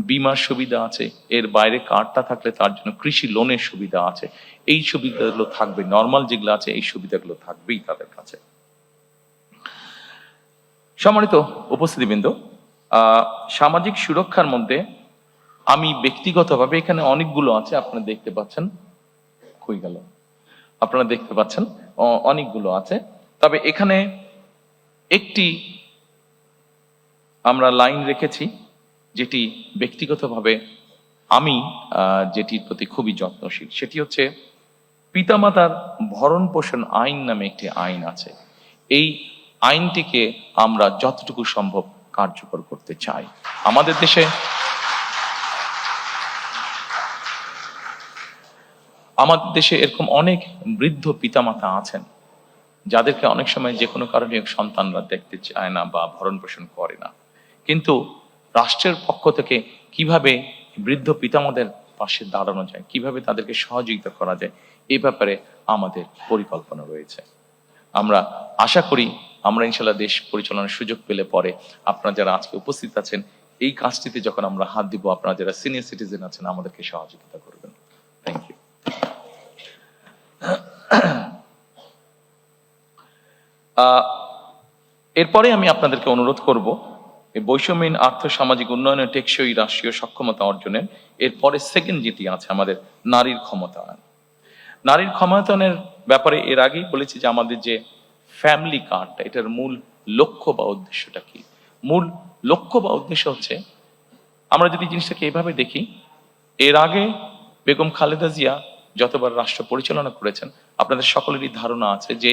বীমার সুবিধা আছে, এর বাইরে কার্ডটা থাকলে তার জন্য কৃষি লোনের সুবিধা আছে। এই সুবিধাগুলো থাকবে, নর্মাল যেগুলো আছে এই সুবিধাগুলো থাকবেই তাদের কাছে। সম্মানিত উপস্থিতিবৃন্দ, সামাজিক সুরক্ষার মধ্যে আমি ব্যক্তিগতভাবে, এখানে অনেকগুলো আছে আপনারা দেখতে পাচ্ছেন, কই গেল, আপনারা দেখতে পাচ্ছেন অনেকগুলো আছে, তবে এখানে একটি আমরা লাইন রেখেছি যেটি ব্যক্তিগতভাবে আমি যেটির প্রতি খুবই যত্নশীল, সেটি হচ্ছে পিতামাতার ভরণ পোষণ আইন নামে একটি আইন আছে। এই আইনটিকে আমরা যতটুকু সম্ভব কার্যকর করতে চাই। আমাদের দেশে এরকম অনেক বৃদ্ধ পিতামাতা আছেন যাদেরকে অনেক সময় যে কোনো কারণে সন্তানরা দেখতে চায় না বা ভরণ পোষণ করে না, কিন্তু রাষ্ট্রের পক্ষ থেকে কিভাবে বৃদ্ধ পিতামাতাদের পাশে দাঁড়ানো যায়, কিভাবে তাদেরকে সহযোগিতা করা যায়, এই ব্যাপারে আমাদের পরিকল্পনা রয়েছে। আমরা আশা করি আমরা ইনশাল্লাহ দেশ পরিচালনার সুযোগ পেলে পরে আপনারা যারা আজকে উপস্থিত আছেন, এই কাজটিতে যখন আমরা হাত দিব, আপনারা যারা সিনিয়র সিটিজেন আছেন আমাদেরকে সহযোগিতা করবেন। Thank you. এরপরে আমি আপনাদেরকে অনুরোধ করব, এই বৈষম্যহীন আর্থ সামাজিক উন্নয়নের টেকসই রাষ্ট্রীয় সক্ষমতা অর্জনের এরপরে সেকেন্ড যেটি আছে আমাদের নারীর ক্ষমতায়ন। নারীর ক্ষমতায়নের ব্যাপারে এর আগেই বলেছি যে আমাদের যে ফ্যামিলি কার্ডটা, এটার মূল লক্ষ্য বা উদ্দেশ্যটা কি? মূল লক্ষ্য বা উদ্দেশ্য হচ্ছে, আমরা যদি জিনিসটাকে এভাবে দেখি, এর আগে বেগম খালেদা জিয়া যতবার রাষ্ট্র পরিচালনা করেছেন, আপনাদের সকলেরই ধারণা আছে যে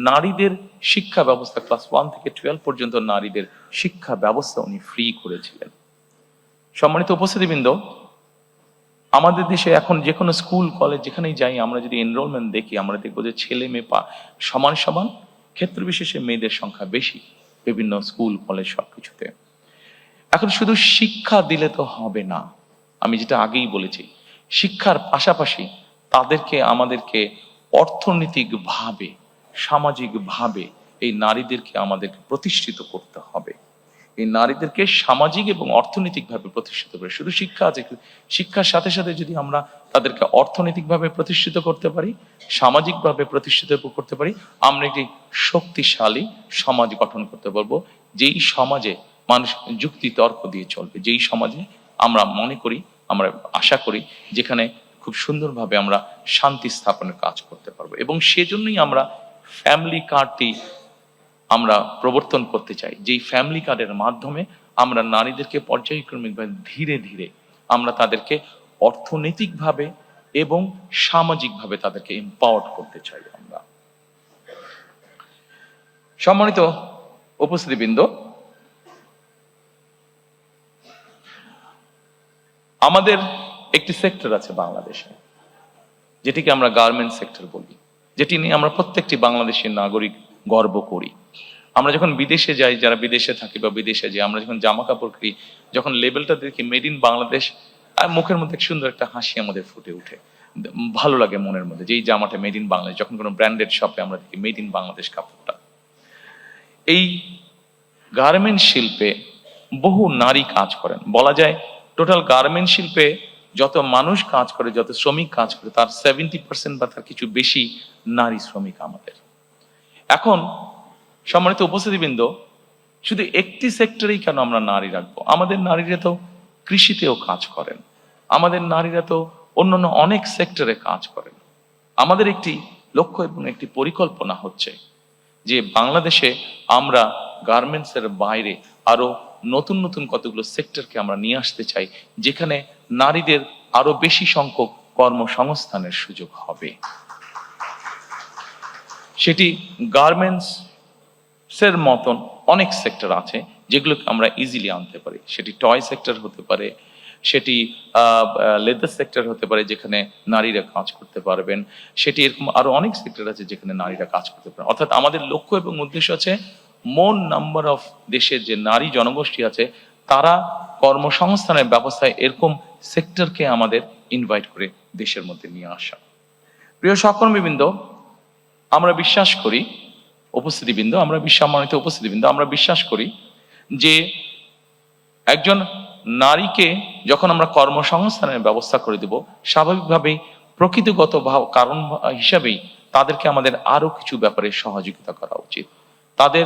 নারীদের শিক্ষা ব্যবস্থা ক্লাস 1 থেকে 12 পর্যন্ত নারীদের শিক্ষা ব্যবস্থা উনি ফ্রি করেছিলেন। সম্মানিত উপস্থিতিবৃন্দ, আমাদের দেশে এখন যে কোনো স্কুল কলেজ যেখানেই যাই, আমরা যদি এনরোলমেন্ট দেখি, আমরা দেখবো যে ছেলে মেয়ে সমান সমান, ক্ষেত্র বিশেষে মেয়েদের সংখ্যা বেশি বিভিন্ন স্কুল কলেজ সবকিছুতে। এখন শুধু শিক্ষা দিলে তো হবে না, আমি যেটা আগেই বলেছি, শিক্ষার পাশাপাশি আমাদেরকে অর্থনৈতিকভাবে, সামাজিকভাবে এই নারীদেরকে আমাদেরকে প্রতিষ্ঠিত করতে হবে। এই নারীদেরকে সামাজিক এবং অর্থনৈতিকভাবে প্রতিষ্ঠিত করে, শুধু শিক্ষা আছে, শিক্ষার সাথে সাথে যদি আমরা তাদেরকে অর্থনৈতিকভাবে প্রতিষ্ঠিত করতে পারি, সামাজিকভাবে প্রতিষ্ঠিত করতে পারি, আমরা একটি শক্তিশালী সমাজ গঠন করতে পারবো, যেই সমাজে মানুষ যুক্তি তর্ক দিয়ে চলবে, যেই সমাজে আমরা আশা করি যেখানে খুব সুন্দরভাবে আমরা শান্তি স্থাপনের কাজ করতে পারবো। এবং সেজন্যই আমরা ফ্যামিলি কার্ডটি আমরা প্রবর্তন করতে চাই, যেই ফ্যামিলি কার্ডের মাধ্যমে আমরা নারীদেরকে পর্যায়ক্রমিকভাবে ধীরে ধীরে আমরা তাদেরকে অর্থনৈতিকভাবে এবং সামাজিকভাবে তাদেরকে এম্পাওয়ার্ড করতে চাই আমরা। সম্মানিত উপস্থিতিবৃন্দ, আমাদের একটি সেক্টর আছে বাংলাদেশে, যেটিকে আমরা গার্মেন্ট সেক্টর বলি, যেটি নিয়ে আমরা প্রত্যেকটি বাংলাদেশী নাগরিক গর্ব করি। আমরা যখন বিদেশে যাই, যারা বিদেশে থাকি বা বিদেশে যাই, আমরা যখন জামা কাপড় কিনি, যখন লেবেলটা দেখি মেড ইন বাংলাদেশ, মুখের মধ্যে সুন্দর একটা হাসি আমাদের ফুটে উঠে, ভালো লাগে মনের মধ্যে যে এই জামাটা মেড ইন বাংলাদেশ। যখন কোনো ব্র্যান্ডেড শপে আমরা দেখি মেড ইন বাংলাদেশ কাপড়টা, এই গার্মেন্ট শিল্পে বহু নারী কাজ করেন। বলা যায় টোটাল গার্মেন্ট শিল্পে যত মানুষ কাজ করে, যত শ্রমিক কাজ করে, তার 70% বা তার কিছু বেশি নারী শ্রমিক আমাদের। এখন সম্মানিত উপস্থিতিবৃন্দ, শুধু একটি সেক্টরেই কেন আমরা নারী রাখবো? আমাদের নারীরা তো কৃষিতেও কাজ করেন, আমাদের নারীরা তো অন্যান্য অনেক সেক্টরে কাজ করেন। আমাদের একটি লক্ষ্য এবং একটি পরিকল্পনা হচ্ছে যে বাংলাদেশে আমরা গার্মেন্টসের বাইরে আরো নতুন নতুন কতগুলো সেক্টরকে আমরা নিয়ে আসতে চাই, যেখানে নারীদের আরো বেশি সংখ্যক কর্মসংস্থানের সুযোগ হবে। সেটি গার্মেন্টস এর মতন অনেক সেক্টর আছে যেগুলোকে আমরা ইজিলি আনতে পারি। সেটি টয় সেক্টর হতে পারে, সেটি লেদার সেক্টর হতে পারে যেখানে নারীরা কাজ করতে পারবেন, সেটি এরকম আরো অনেক সেক্টর আছে যেখানে নারীরা কাজ করতে পারেন। অর্থাৎ আমাদের লক্ষ্য এবং উদ্দেশ্য আছে মোর নাম্বার অফ দেশের যে নারী জনগোষ্ঠী আছে তারা কর্মসংস্থানের ব্যবস্থায় এরকম সেক্টরকে আমাদের ইনভাইট করে দেশের মধ্যে নিয়ে আসা। প্রিয় সহকর্মীবৃন্দ, আমরা বিশ্বাস করি, উপস্থিতিবৃন্দ, সম্মানিত উপস্থিতিবৃন্দ, আমরা বিশ্বাস করি যে একজন নারীকে যখন আমরা কর্মসংস্থানের ব্যবস্থা করে দেব, স্বাভাবিকভাবেই প্রকৃতিগত কারণ হিসাবেই তাদেরকে আমাদের আরো কিছু ব্যাপারে সহযোগিতা করা উচিত। তাদের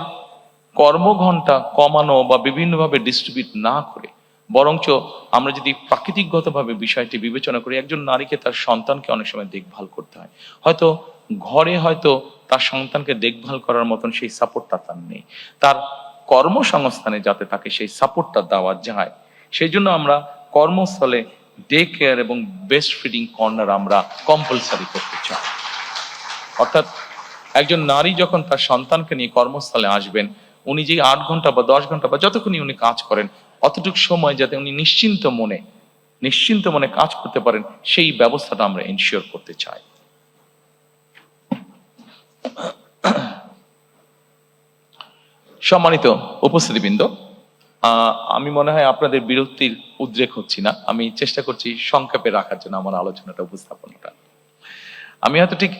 কর্মঘণ্টা কমানো বা বিভিন্নভাবে ডিস্ট্রিবিউট না করে বরঞ্চ আমরা যদি প্রাকৃতিকগতভাবে বিষয়টি বিবেচনা করি, একজন নারীকে তার সন্তানকে অনেক সময় দেখভাল করতে হয়, হয়তো ঘরে হয়তো তার সন্তানকে দেখভাল করার মতন সেই সাপোর্টটা তার নেই, তার কর্মসংস্থানে যাতে তাকে সেই সাপোর্টটা দেওয়া যায়, সেই জন্য আমরা কর্মস্থলে ডে কেয়ার এবং বেস্ট ফিডিং কর্নার আমরা কম্পালসারি করতে চাই। অর্থাৎ একজন নারী যখন তার সন্তানকে নিয়ে কর্মস্থলে আসবেন, উনি যে 8 ঘন্টা বা 10 ঘন্টা বা যতক্ষণই উনি কাজ করেন, অতটুকু সময় যাতে উনি নিশ্চিন্ত মনে কাজ করতে পারেন, সেই ব্যবস্থাটা আমরা এনশিওর করতে চাই। সম্মানিত উপস্থিতিবৃন্দ, আমি মনে হয় আপনাদের বিরক্তির উদ্রেক হচ্ছি না, আমি চেষ্টা করছি সংক্ষেপে রাখার জন্য আমার আলোচনাটা, উপস্থাপনাটা। আমি হয়তো ঠিক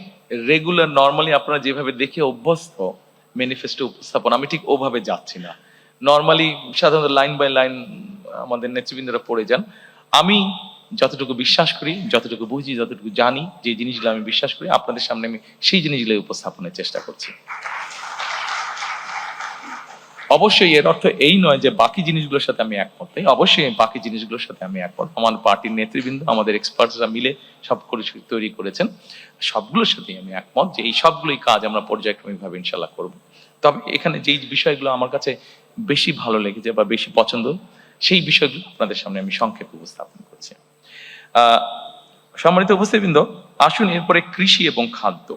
রেগুলার নর্মালি আপনারা যেভাবে দেখে অভ্যস্ত ম্যানিফেস্টো উপস্থাপন, আমি ঠিক ওভাবে যাচ্ছি না। নর্মালি সাধারণত লাইন বাই লাইন আমাদের নেতৃবৃন্দরা পড়ে যান। আমি যতটুকু বিশ্বাস করি, যতটুকু বুঝি, যতটুকু জানি, যে জিনিসগুলো আমি বিশ্বাস করি, আপনাদের সামনে আমি সেই জিনিসগুলো উপস্থাপনের চেষ্টা করছি। অবশ্যই এর অর্থ এই নয় যে বাকি জিনিসগুলোর সাথে আমি একমত নেই, অবশ্যই বাকি জিনিসগুলোর সাথে আমি একমত। আমার পার্টির নেতৃবৃন্দ, আমাদের এক্সপার্টসরা মিলে সব তৈরি করেছেন, সবগুলোর সাথে আমি একমত যে এই সবগুলোই কাজ আমরা পর্যায়ক্রমিকভাবে ইনশাল্লাহ করব। তবে এখানে যেই বিষয়গুলো আমার কাছে বেশি ভালো লেগেছে বা বেশি পছন্দ, সেই বিষয়গুলো আপনাদের সামনে আমি সংক্ষেপে উপস্থাপন করছি। সম্মানিত উপস্থিতবৃন্দ, আসুন এরপরে কৃষি এবং খাদ্য।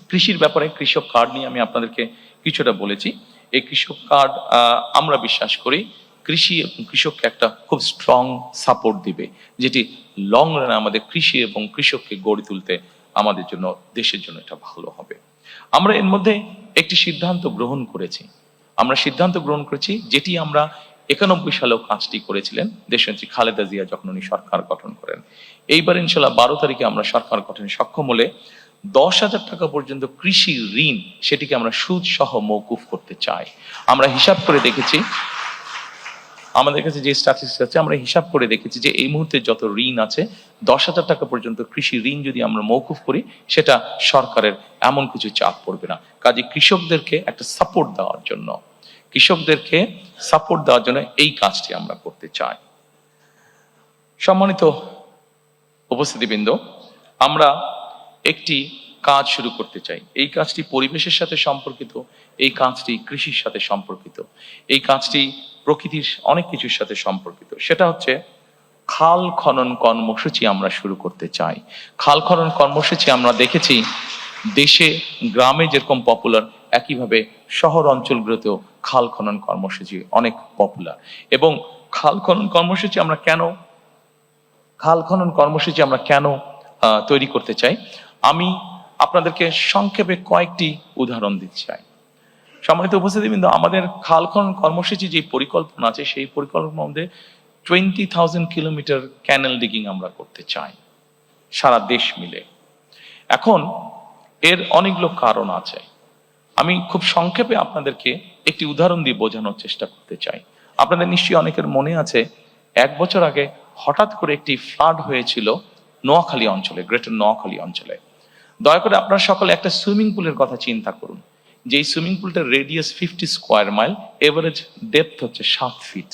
কৃষির ব্যাপারে কৃষক কার্ড নিয়ে আমি আপনাদেরকে কিছুটা বলেছি। এই কৃষক কার্ড আমরা বিশ্বাস করি কৃষি এবং কৃষককে একটা খুব স্ট্রং সাপোর্ট দিবে, যেটি লং রানে আমাদের কৃষি এবং কৃষককে গড়ে তুলতে আমাদের জন্য, দেশের জন্য এটা ভালো হবে। আমরা এর মধ্যে একটি সিদ্ধান্ত গ্রহণ করেছি, যেটি আমরা 91 সালেও কাজটি করেছিলেন দেশনেত্রী খালেদা জিয়া যখন উনি সরকার গঠন করেন। এইবার ইনশাল্লাহ 12 তারিখে আমরা সরকার গঠনে সক্ষম হলে 10,000 টাকা পর্যন্ত কৃষি ঋণ, সেটিকে আমরা সুদ সহ মওকুফ করতে চাই। আমরা হিসাব করে দেখেছি, আমাদের কাছে যে স্ট্যাটিস্টিক্স আছে, আমরা হিসাব করে দেখেছি যে এই মুহূর্তে যত ঋণ আছে, 10,000 টাকা পর্যন্ত কৃষি ঋণ যদি আমরা মওকুফ করি, সেটা সরকারের এমন কিছু চাপ পড়বে না। কাজে কৃষকদেরকে একটা সাপোর্ট দেওয়ার জন্য, এই কাজটি আমরা করতে চাই। সম্মানিত উপস্থিতিবৃন্দ, আমরা একটি কাজ শুরু করতে চাই। এই কাজটি পরিবেশের সাথে সম্পর্কিত, এই কাজটি কৃষির সাথে সম্পর্কিত, এই কাজটি প্রকৃতির অনেক কিছুর সাথে সম্পর্কিত। সেটা হচ্ছে খাল খনন কর্মসূচি আমরা শুরু করতে চাই। খাল খনন কর্মসূচি আমরা দেখেছি দেশে গ্রামে যেরকম পপুলার, একইভাবে শহর অঞ্চলগুলোতেও খাল খনন কর্মসূচি অনেক পপুলার। এবং খাল খনন কর্মসূচি আমরা কেন তৈরি করতে চাই, আমি আপনাদেরকে সংক্ষেপে কয়েকটি উদাহরণ দিতে চাই। সম্মানিত উপস্থিতিবৃন্দ, আমাদের খাল খনন কর্মসূচি যে পরিকল্পনা আছে, সেই পরিকল্পনার মধ্যে 20,000 কিলোমিটার ক্যানেল ডিগিং আমরা করতে চাই সারা দেশ মিলে। এখন এর অনেকগুলো কারণ আছে, আমি খুব সংক্ষেপে আপনাদেরকে একটি উদাহরণ দিয়ে বোঝানোর চেষ্টা করতে চাই। আপনাদের নিশ্চয়ই অনেকের মনে আছে, 1 বছর আগে হঠাৎ করে একটি ফ্লাড হয়েছিল নোয়াখালী অঞ্চলে, গ্রেটার নোয়াখালী অঞ্চলে। দয়া করে আপনারা সকলে একটা সুইমিং পুলের কথা চিন্তা করুন, যে সুইমিং পুলটার radius 50 square mile, average depth হচ্ছে 7 ফিট।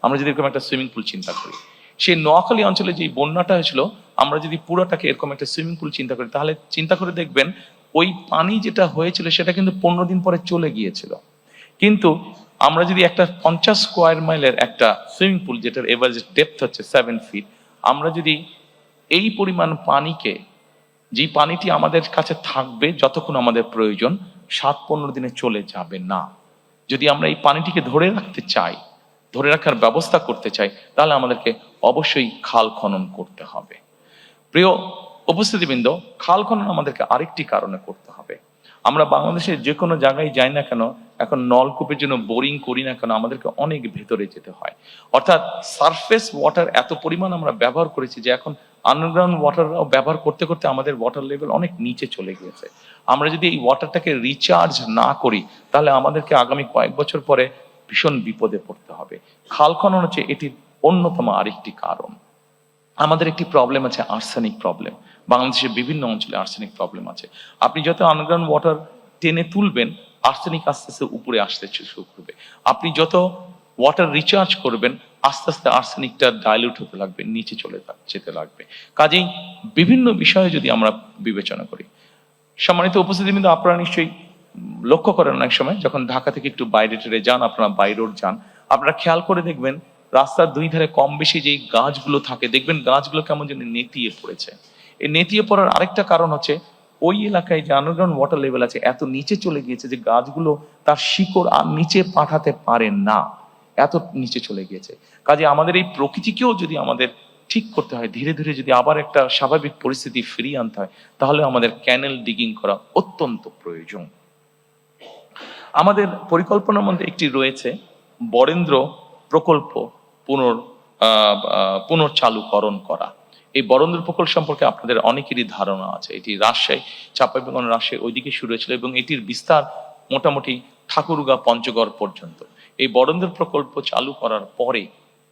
আমরা যদি এরকম একটা সুইমিং পুল চিন্তা করি, সেই নোয়াখালী অঞ্চলে যে বন্যাটা হয়েছিল, আমরা যদি পুরোটাকে এরকম একটা সুইমিং পুল চিন্তা করি, তাহলে চিন্তা করে দেখবেন ওই পানি যেটা হয়েছিল সেটা কিন্তু 15 দিন পরে চলে গিয়েছিল। কিন্তু আমরা যদি একটা 50 স্কোয়ার মাইলের একটা সুইমিং পুল, যেটার এভারেজ ডেপথ হচ্ছে 7 ফিট, আমরা যদি এই পরিমাণ পানিকে, যে পানিটি আমাদের কাছে থাকবে যতক্ষণ আমাদের প্রয়োজন, 7-15 দিনে চলে যাবে না। যদি আমরা এই পানিটিকে ধরে রাখার ব্যবস্থা করতে চাই, তাহলে আমাদেরকে অবশ্যই খাল খনন করতে হবে। প্রিয় উপস্থিতিবৃন্দ, খাল খনন আমাদেরকে আরেকটি কারণে করতে হবে। আমরা বাংলাদেশের যে কোনো জায়গায় যাই না কেন, এখন নলকূপের জন্য বোরিং করি না কেন, আমাদেরকে অনেক ভেতরে যেতে হয়। অর্থাৎ সারফেস ওয়াটার এত পরিমাণ আমরা ব্যবহার করেছি যে এখন আন্ডারগ্রাউন্ড ওয়াটারও ব্যবহার করতে করতে আমাদের ওয়াটার লেভেল অনেক নিচে চলে গিয়েছে। আমরা যদি এই ওয়াটারটাকে রিচার্জ না করি, তাহলে আমাদেরকে আগামী কয়েক বছর পরে ভীষণ বিপদে পড়তে হবে। খাল খনন হচ্ছে এটির অন্যতম আরেকটি কারণ। আমাদের একটি প্রবলেম আছে, আর্সেনিক প্রবলেম। বাংলাদেশের বিভিন্ন অঞ্চলে আর্সেনিক প্রবলেম আছে। আপনি যত আন্ডারগ্রাউন্ড ওয়াটার টেনে তুলবেন, আর্সেনিক আস্তে আস্তে উপরে আসতে শুরু করবে। আপনি যত ওয়াটার রিচার্জ করবেন আস্তে আস্তে আর্সেনিকটা ডাইলিউট হতে লাগবে, নিচে যেতে লাগবে। কাজেই বিভিন্ন বিষয়ে যদি আমরা বিবেচনা করি, সম্মানিত উপস্থিতি, কিন্তু আপনারা নিশ্চয়ই লক্ষ্য করেন অনেক সময় যখন ঢাকা থেকে একটু বাইরে টেরে যান, আপনারা বাই রোড যান, আপনারা খেয়াল করে দেখবেন রাস্তার দুই ধারে কম বেশি যে গাছগুলো থাকে, দেখবেন গাছগুলো কেমন যেন নেতিয়ে পড়েছে। এই নেতিয়ে পড়ার আরেকটা কারণ হচ্ছে ওই এলাকায় যে আন্ডারগ্রাউন্ড ওয়াটার লেভেল আছে এত নিচে চলে গিয়েছে যে গাছগুলো তার শিকড় আর নিচে পাঠাতে পারে না, এত নিচে চলে গিয়েছে। কাজে আমাদের এই প্রকৃতিকেও যদি আমাদের ঠিক করতে হয়, ধীরে ধীরে যদি আবার একটা স্বাভাবিক পরিস্থিতি ফিরিয়ে আনতে হয়, তাহলে আমাদের ক্যানেল ডিগিং করা অত্যন্ত প্রয়োজন। আমাদের পরিকল্পনার মধ্যে একটি রয়েছে বরেন্দ্র প্রকল্প পুনর্চালুকরণ করা। এই বরেন্দ্র প্রকল্প সম্পর্কে আপনাদের অনেকেরই ধারণা আছে। এটি রাজশাহী, চাঁপাইনবাবগঞ্জ, রাজশাহী ওইদিকে শুরু হয়েছিল এবং এটির বিস্তার মোটামুটি ঠাকুরগাঁ পঞ্চগড় পর্যন্ত। এই বরেন্দ্র প্রকল্প চালু করার পরে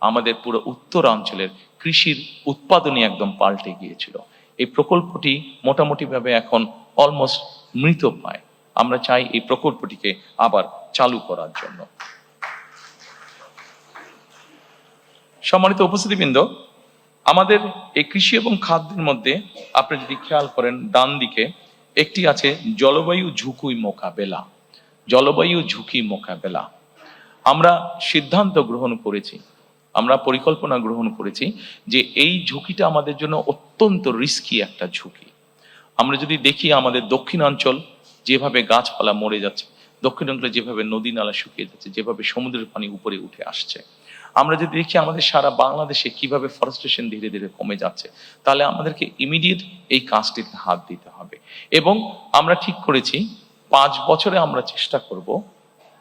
আমাদের পুরো উত্তরাঞ্চলের কৃষির উৎপাদনই একদম পাল্টে গিয়েছিল। এই প্রকল্পটি মোটামুটি ভাবে এখন অলমোস্ট মৃত পায়। আমরা চাই এই প্রকল্পটিকে আবার চালু করার জন্য। সম্মানিত উপস্থিতিবৃন্দ, আমাদের এই কৃষি এবং খাদ্যের মধ্যে আপনি যদি খেয়াল করেন ডান দিকে একটি আছে জলবায়ু ঝুঁকি মোকাবেলা। জলবায়ু ঝুঁকি মোকাবেলা আমরা সিদ্ধান্ত গ্রহণ করেছি, আমরা পরিকল্পনা গ্রহণ করেছি যে এই ঝুঁকিটা আমাদের জন্য অত্যন্ত রিস্কি একটা ঝুঁকি। আমরা যদি দেখি আমাদের দক্ষিণাঞ্চল যেভাবে গাছপালা মরে যাচ্ছে, দক্ষিণাঞ্চলে যেভাবে নদী নালা শুকিয়ে যাচ্ছে, যেভাবে সমুদ্রের পানি উপরে উঠে আসছে, আমরা যদি দেখি আমাদের সারা বাংলাদেশে কিভাবে ফরেস্টেশন ধীরে ধীরে কমে যাচ্ছে, তাহলে আমাদেরকে ইমিডিয়েট এই কাজটিতে হাত দিতে হবে। এবং আমরা ঠিক করেছি 5 বছরে আমরা চেষ্টা করব,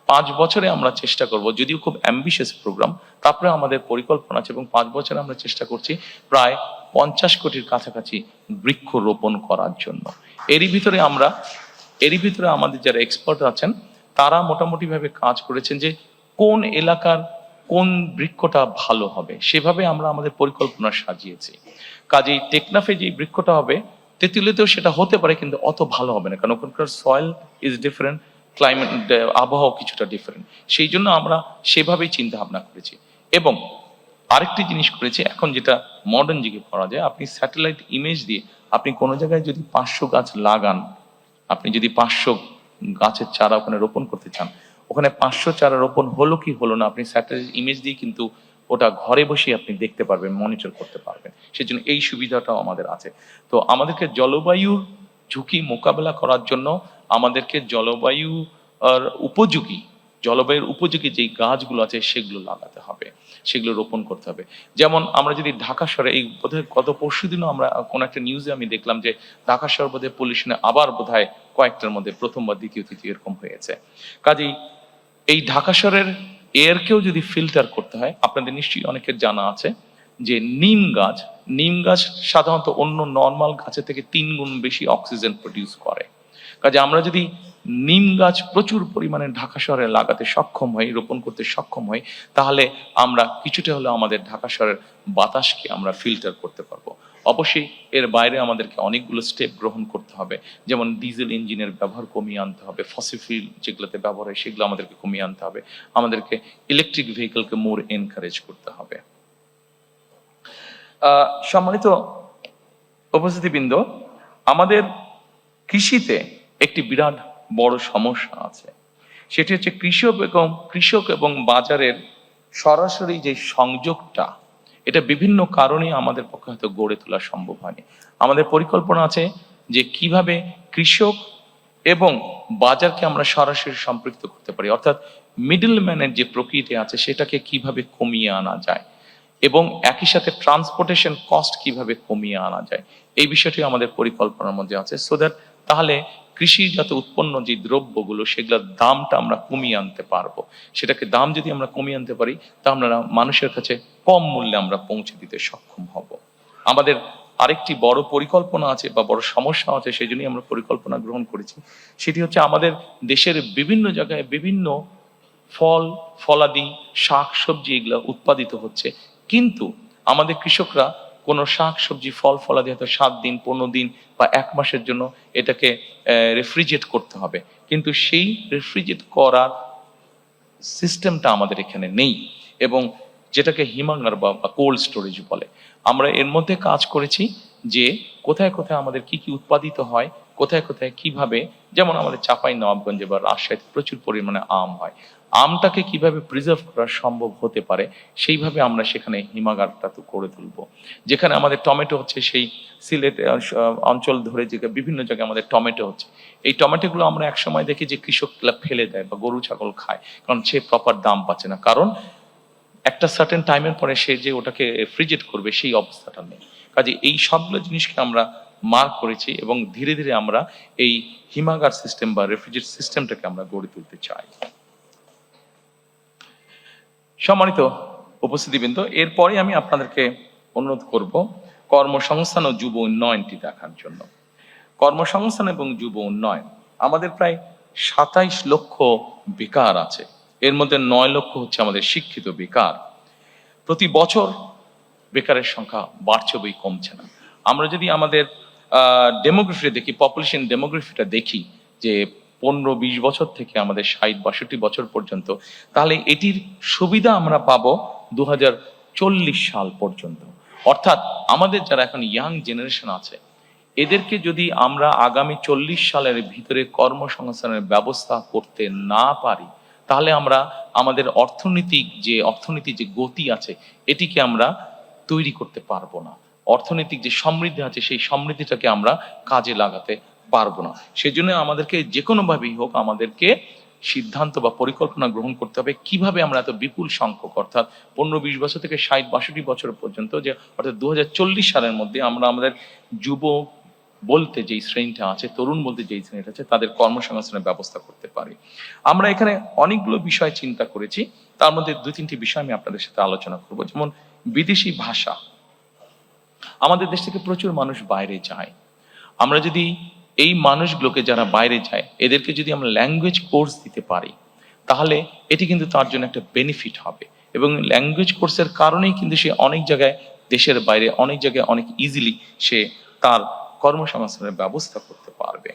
5 বছরে আমরা চেষ্টা করব, যদিও খুব অ্যাম্বিশিয়াস প্রোগ্রাম, তারপরে আমাদের পরিকল্পনা আছে এবং 5 বছরে আমরা চেষ্টা করছি প্রায় 50 কোটির কাছাকাছি বৃক্ষ রোপণ করার জন্য। এরই ভিতরে আমাদের যারা এক্সপার্ট আছেন তারা মোটামুটি ভাবে কাজ করেছেন যে কোন এলাকার কোন বৃক্ষটা ভালো হবে, সেভাবে আমরা আমাদের পরিকল্পনা সাজিয়েছি। কাজেই টেকনাফে যে বৃক্ষটা হবে তেঁতুলিয়াতেও সেটা হতে পারে, কিন্তু অত ভালো হবে না, কারণ ওখানকার সয়েল ইজ ডিফারেন্ট, ক্লাইমেট আবহাওয়া কিছুটা ডিফারেন্ট। সেই জন্য আমরা সেভাবেই চিন্তা ভাবনা করেছি। এবং আরেকটি জিনিস করেছি, এখন যেটা মডার্ন যুগে করা যায়, আপনি স্যাটেলাইট ইমেজ দিয়ে আপনি কোনো জায়গায় যদি 500 গাছ লাগান, আপনি যদি 500 গাছের চারা ওখানে রোপণ করতে চান, ওখানে 500 চারা রোপণ হলো কি হলো না আপনি স্যাটেলাইট ইমেজ দিয়ে কিন্তু ওটা ঘরে বসে আপনি দেখতে পারবেন, মনিটর করতে পারবেন। সেজন্য এই সুবিধাটাও আমাদের আছে। তো আমাদেরকে জলবায়ুর ঝুঁকি মোকাবেলা করার জন্য আমাদেরকে জলবায়ুর উপযোগী যেই গাছগুলো আছে সেগুলো লাগাতে হবে, সেগুলো রোপণ করতে হবে। যেমন আমরা যদি ঢাকা শহরে, এই বোধহয় গত পরশুদিনও আমরা কোন একটা নিউজে আমি দেখলাম যে ঢাকা শহর বোধহয় পলিউশনে আবার বোধহয় কয়েকটার মধ্যে প্রথম বা দ্বিতীয় তৃতীয় এরকম হয়েছে। কাজেই এই ঢাকা শহরের এয়ারকেও যদি ফিল্টার করতে হয়, আপনাদের নিশ্চয়ই অনেকের জানা আছে যে নিম গাছ সাধারণত অন্য নর্মাল গাছের থেকে 3 গুণ বেশি অক্সিজেন প্রডিউস করে। কাজে আমরা যদি নিম গাছ প্রচুর পরিমাণে ঢাকা শহরে লাগাতে সক্ষম হই, রোপণ করতে সক্ষম হই, তাহলে আমরা কিছুটা হলেও আমাদের ঢাকা শহরের বাতাসকে আমরা ফিল্টার করতে পারবো। অবশ্যই এর বাইরে আমাদেরকে অনেকগুলো স্টেপ গ্রহণ করতে হবে, যেমন ডিজেল ইঞ্জিনের ব্যবহার কমিয়ে আনতে হবে, ফসিল ফুয়েল যেগুলোতে ব্যবহার হয় সেগুলো আমাদেরকে কমিয়ে আনতে হবে, আমাদেরকে ইলেকট্রিক ভেহিকলকে মোর এনকারেজ করতে হবে। সম্মানিত উপস্থিতিবৃন্দ, আমাদের কৃষিতে একটি বিরাট বড় সমস্যা আছে, সেটি হচ্ছে কৃষক এবং বাজারের সরাসরি যে সংযোগটা, এটা বিভিন্ন কারণে আমাদের পক্ষে হয়তো গড়ে তোলা সম্ভব হয়নি। আমাদের পরিকল্পনা আছে যে কিভাবে কৃষক এবং বাজারকে আমরা সরাসরি সম্পৃক্ত করতে পারি, অর্থাৎ মিডল ম্যানের যে প্রকৃতি আছে সেটাকে কিভাবে কমিয়ে আনা যায় এবং একই সাথে ট্রান্সপোর্টেশন কস্ট কিভাবে কমিয়ে আনা যায়, এই বিষয়টি আমাদের পরিকল্পনার মধ্যে আছে। সো দ্যাট তাহলে কৃষিজাত উৎপন্ন যে দ্রব্যগুলো সেগুলোর দামটা আমরা কমিয়ে আনতে পারবো। সেটাকে দাম যদি আমরা কমিয়ে আনতে পারি, তা আমরা মানুষের কাছে কম মূল্যে আমরা পৌঁছে দিতে সক্ষম হব। আমাদের আরেকটি বড় পরিকল্পনা আছে বা বড় সমস্যা আছে, সেই জন্যই আমরা পরিকল্পনা গ্রহণ করেছি। সেটি হচ্ছে আমাদের দেশের বিভিন্ন জায়গায় বিভিন্ন ফলাদি, শাক সবজি এগুলো উৎপাদিত হচ্ছে, কিন্তু আমাদের কৃষকরা কোনো শাক সবজি ফল ফলাদি হয়তো 7 দিন 15 দিন বা 1 মাসের জন্য এটাকে রেফ্রিজারেট করতে হবে, কিন্তু সেই রেফ্রিজারেট করার সিস্টেমটা আমাদের এখানে নেই, এবং যেটাকে হিমাগার বা কোল্ড স্টোরেজ বলে। আমরা এর মধ্যে কাজ করেছি যে কোথায় কোথায় আমাদের কি কি উৎপাদিত হয়, কোথায় কোথায় কিভাবে, যেমন আমাদের চাঁপাই নবাবগঞ্জে বা রাজশাহীতে প্রচুর পরিমাণে আম হয়, আমটাকে কিভাবে প্রিজার্ভ করা সম্ভব হতে পারে সেইভাবে আমরা সেখানে হিমাগারটা তো করে তুলবো। যেখানে আমাদের টমেটো হচ্ছে, সেই সিলেট অঞ্চল ধরে যে বিভিন্ন জায়গায় আমাদের টমেটো হচ্ছে, এই টমেটোগুলো আমরা একসময় দেখি যে কৃষকরা ফেলে দেয় বা গরু ছাগল খায়, কারণ সে প্রপার দাম পাচ্ছে না, কারণ একটা সার্টেন টাইমের পরে সে যে ওটাকে ফ্রিজেট করবে সেই অবস্থাটা নেই। কাজে এই সবগুলো জিনিসকে আমরা মার্ক করেছি, এবং ধীরে ধীরে আমরা এই হিমাগার সিস্টেম বা রেফ্রিজারেট সিস্টেমটাকে আমরা গড়ে তুলতে চাই। সম্মানিত উপস্থিতিবৃন্দ, এরপরে আমি আপনাদেরকে অনুরোধ করব কর্মসংস্থান ও যুব উন্নয়নটি দেখার জন্য। কর্মসংস্থান এবং যুব উন্নয়ন, আমাদের প্রায় 27 লক্ষ বেকার আছে, এর মধ্যে 9 লক্ষ হচ্ছে আমাদের শিক্ষিত বেকার। প্রতি বছর বেকারের সংখ্যা বাড়ছে বই কমছে না। আমরা যদি আমাদের ডেমোগ্রাফি দেখি, পপুলেশন ডেমোগ্রাফিটা দেখি, যে 15-20 বছর থেকে আমাদের 60-62 বছর পর্যন্ত, তাহলে এটির সুবিধা আমরা পাবো 2040 সাল পর্যন্ত। অর্থাৎ আমাদের যারা এখন ইয়াং জেনারেশন আছে, এদেরকে যদি আমরা আগামী 40 সালের ভিতরে কর্মসংস্থানের ব্যবস্থা করতে না পারি, তাহলে আমরা আমাদের অর্থনীতির যে গতি আছে এটিকে আমরা তৈরি করতে পারবো না। অর্থনৈতিক যে সমৃদ্ধি আছে সেই সমৃদ্ধিটাকে আমরা কাজে লাগাতে পারবো না। সেজন্য আমাদেরকে যে কোনো ভাবেই হোক আমাদেরকে সিদ্ধান্ত বা পরিকল্পনা গ্রহণ করতে হবে কিভাবে আমরা এত বিপুল সংখ্যক, অর্থাৎ 15-20 বছর থেকে 60-62 বছর পর্যন্ত, যে অর্থাৎ 2040 সালের মধ্যে আমরা আমাদের যুব বলতে যেই শ্রেণীটা আছে, তরুণ বলতে যেই শ্রেণীটা আছে, তাদের কর্মসংস্থানের ব্যবস্থা করতে পারি। আমরা এখানে অনেকগুলো বিষয় চিন্তা করেছি, তার মধ্যে 2-3টি বিষয় আমি আপনাদের সাথে আলোচনা করব। যেমন বিদেশি ভাষা, আমাদের দেশ থেকে প্রচুর মানুষ বাইরে যায়। আমরা যদি এই মানুষগুলোকে যারা বাইরে যায় এদেরকে যদি আমরা ল্যাঙ্গুয়েজ কোর্স দিতে পারি, তাহলে এটি কিন্তু তার জন্য একটা বেনিফিট হবে, এবং ল্যাঙ্গুয়েজ কোর্সের কারণেই কিন্তু সে অনেক জায়গায়, দেশের বাইরে অনেক জায়গায় অনেক ইজিলি সে তার কর্মসংস্থানের ব্যবস্থা করতে পারবে।